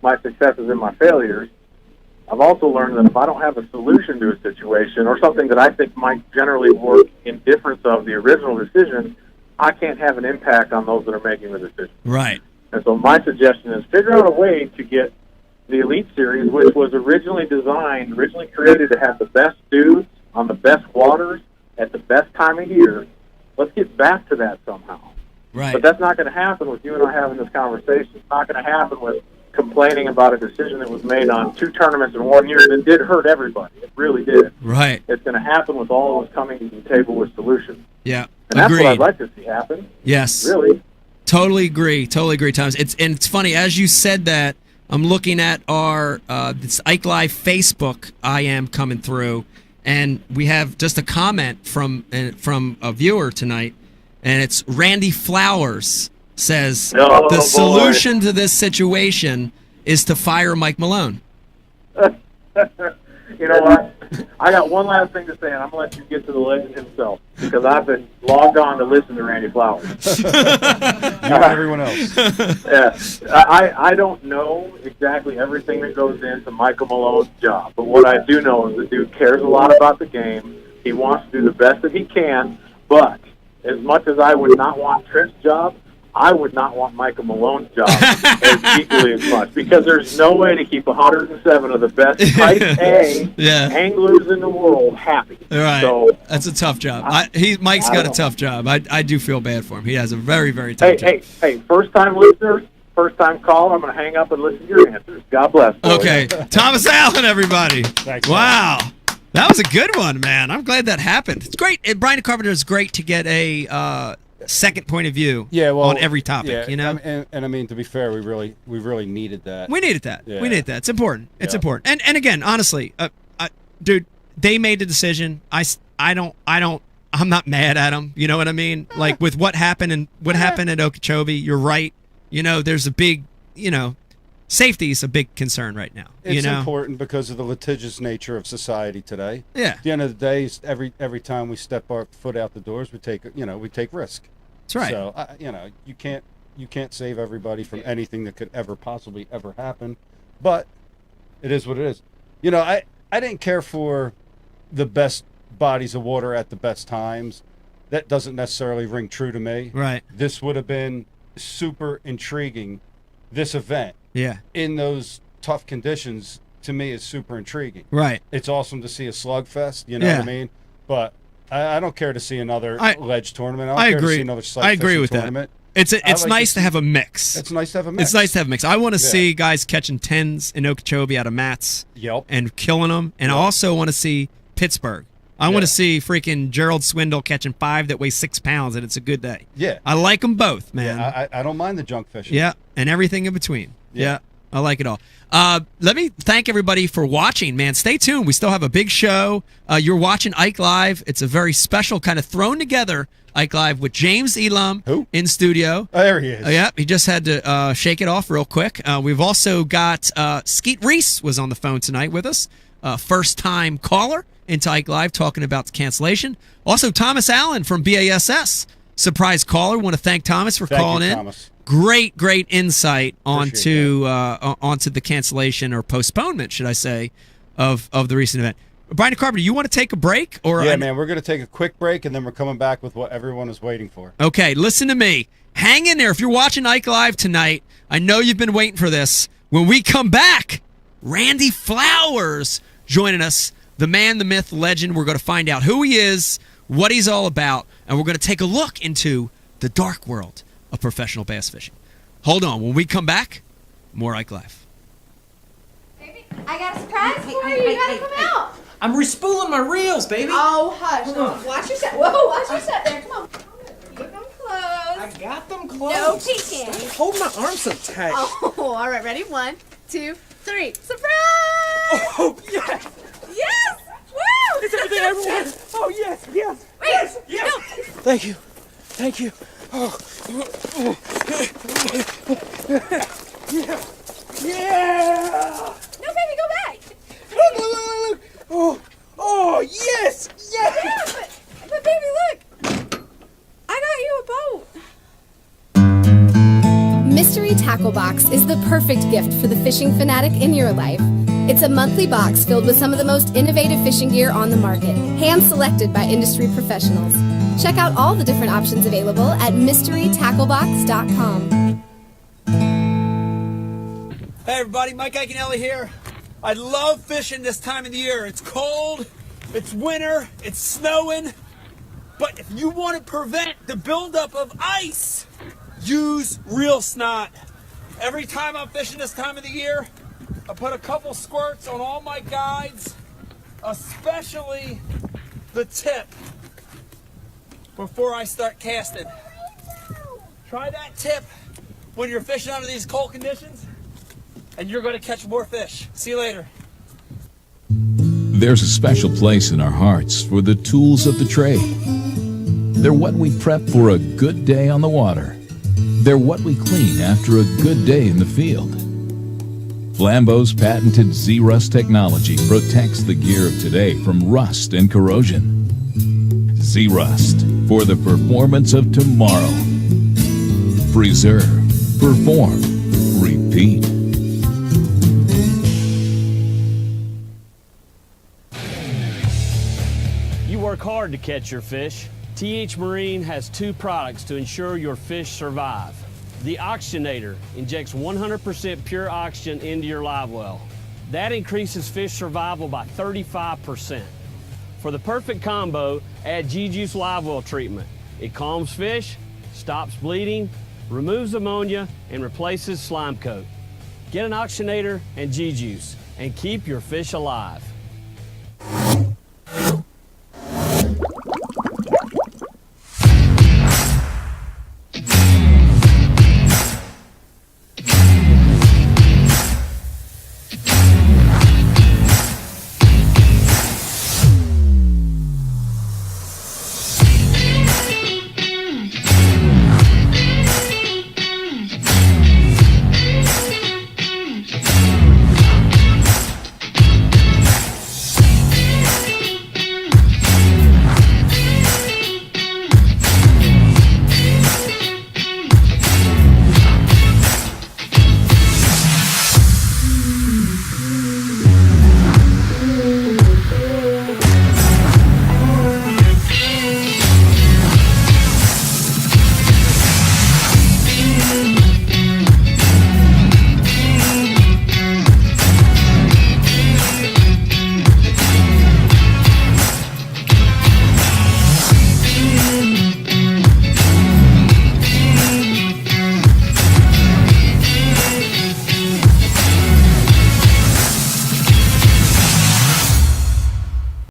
my successes, and my failures, I've also learned that if I don't have a solution to a situation, or something that I think might generally work in difference of the original decision, I can't have an impact on those that are making the decision.
Right.
And so my suggestion is figure out a way to get the Elite Series, which was originally created to have the best dudes on the best waters at the best time of year. Let's get back to that somehow.
Right.
But that's not going to happen with you and I having this conversation. It's not going to happen with complaining about a decision that was made on 2 tournaments in 1 year that did hurt everybody. It really did.
Right.
It's going to happen with all of us coming to the table with solutions.
Yeah.
And that's
Agreed.
what I'd like to see happen.
Yes.
Really.
Totally agree, Thomas. It's funny, as you said that, I'm looking at our this Ike Live Facebook IM coming through, and we have just a comment from a viewer tonight, and it's Randy Flowers says the solution to this situation is to fire Mike Malone.
You know what? I got one last thing to say, and I'm going to let you get to the legend himself, because I've been logged on to listen to Randy Flowers.
Everyone else.
Yeah. I don't know exactly everything that goes into Michael Malone's job, but what I do know is the dude cares a lot about the game. He wants to do the best that he can, but as much as I would not want Trent's job, I would not want Michael Malone's job as equally as much, because there's no way to keep 107 of the best type A anglers in the world happy.
Right.
So
that's a tough job. Mike's got a tough job. I do feel bad for him. He has a very, very tough job.
Hey, first-time listeners, first-time caller, I'm going to hang up and listen to your answers. God bless.
Okay. Thomas Allen, everybody.
Thanks,
wow. That was a good one, man. I'm glad that happened. It's great. Brian Carpenter is great to get a second point of view on every topic, you know?
And I mean, to be fair, we really needed that.
We needed that.
Yeah.
We needed that. It's important. It's important. And again, honestly, dude, they made the decision. I'm not mad at them. You know what I mean? Like with what happened at Okeechobee, you're right. You know, there's a big, safety is a big concern right now.
It's important because of the litigious nature of society today.
Yeah.
At the end of the day, every time we step our foot out the doors, we take risk.
That's right.
So you can't save everybody from anything that could ever possibly ever happen, but it is what it is. I didn't care for the best bodies of water at the best times. That doesn't necessarily ring true to me.
Right.
This would have been super intriguing. This event.
Yeah.
In those tough conditions, to me, is super intriguing.
Right.
It's awesome to see a slugfest, what I mean? But I don't care to see another ledge tournament. I don't care to see another sight
agree with
tournament.
That. It's nice to have a mix.
It's nice to have a mix.
It's nice to have a mix. I want to see guys catching 10s in Okeechobee out of mats and killing them. And I also want to see Pittsburgh. I want to see freaking Gerald Swindle catching 5 that weigh 6 pounds, and it's a good day.
Yeah.
I like them both, man.
Yeah, I don't mind the junk fishing.
Yeah, and everything in between. Yeah, I like it all. Let me thank everybody for watching, man. Stay tuned. We still have a big show. You're watching Ike Live. It's a very special kind of thrown together Ike Live with James Elam in studio.
Oh, there he is.
Yeah, he just had to shake it off real quick. We've also got Skeet Reese was on the phone tonight with us. First-time caller into Ike Live talking about the cancellation. Also, Thomas Allen from BASS, surprise caller. Want to thank Thomas for calling in.
Thomas.
Great insight onto the cancellation or postponement, should I say, of the recent event. Brian Carpenter, you want to take a break?
Man, we're going to take a quick break, and then we're coming back with what everyone is waiting for.
Okay, listen to me. Hang in there. If you're watching Ike Live tonight, I know you've been waiting for this. When we come back, Randy Flowers joining us, the man, the myth, the legend. We're going to find out who he is, what he's all about, and we're going to take a look into the dark world of professional bass fishing. Hold on. When we come back, more Ike Live.
Baby, I got a surprise for you. You gotta come out.
I'm respooling my reels, baby.
Oh, hush. Watch your step. Whoa, watch your step there. Come on. Keep them closed.
I got them closed.
No peeking.
Hold my arms so tight.
Oh, all right. Ready? 1, 2, 3. Surprise!
Oh, yes.
Yes! Woo!
Is everything I want? Oh, yes, yes.
Wait,
yes.
no.
Thank you. Thank you. Oh. Yeah. Yeah.
No, baby, go back.
Look. Oh, yes. Yes.
Yeah, but baby, look. I got you a boat.
Mystery Tackle Box is the perfect gift for the fishing fanatic in your life. It's a monthly box filled with some of the most innovative fishing gear on the market, hand-selected by industry professionals. Check out all the different options available at mysterytacklebox.com.
Hey everybody, Mike Iaconelli here. I love fishing this time of the year. It's cold, it's winter, it's snowing, but if you want to prevent the buildup of ice, use Real Snot. Every time I'm fishing this time of the year, I put a couple squirts on all my guides, especially the tip, before I start casting. Try that tip when you're fishing under these cold conditions, and you're going to catch more fish. See you later.
There's a special place in our hearts for the tools of the trade. They're what we prep for a good day on the water. They're what we clean after a good day in the field. Flambeau's patented Z-Rust technology protects the gear of today from rust and corrosion. Z-Rust, for the performance of tomorrow. Preserve, perform, repeat.
You work hard to catch your fish. TH Marine has 2 products to ensure your fish survive. The Oxygenator injects 100% pure oxygen into your live well. That increases fish survival by 35%. For the perfect combo, add G-Juice Live Well treatment. It calms fish, stops bleeding, removes ammonia, and replaces slime coat. Get an Oxygenator and G-Juice and keep your fish alive.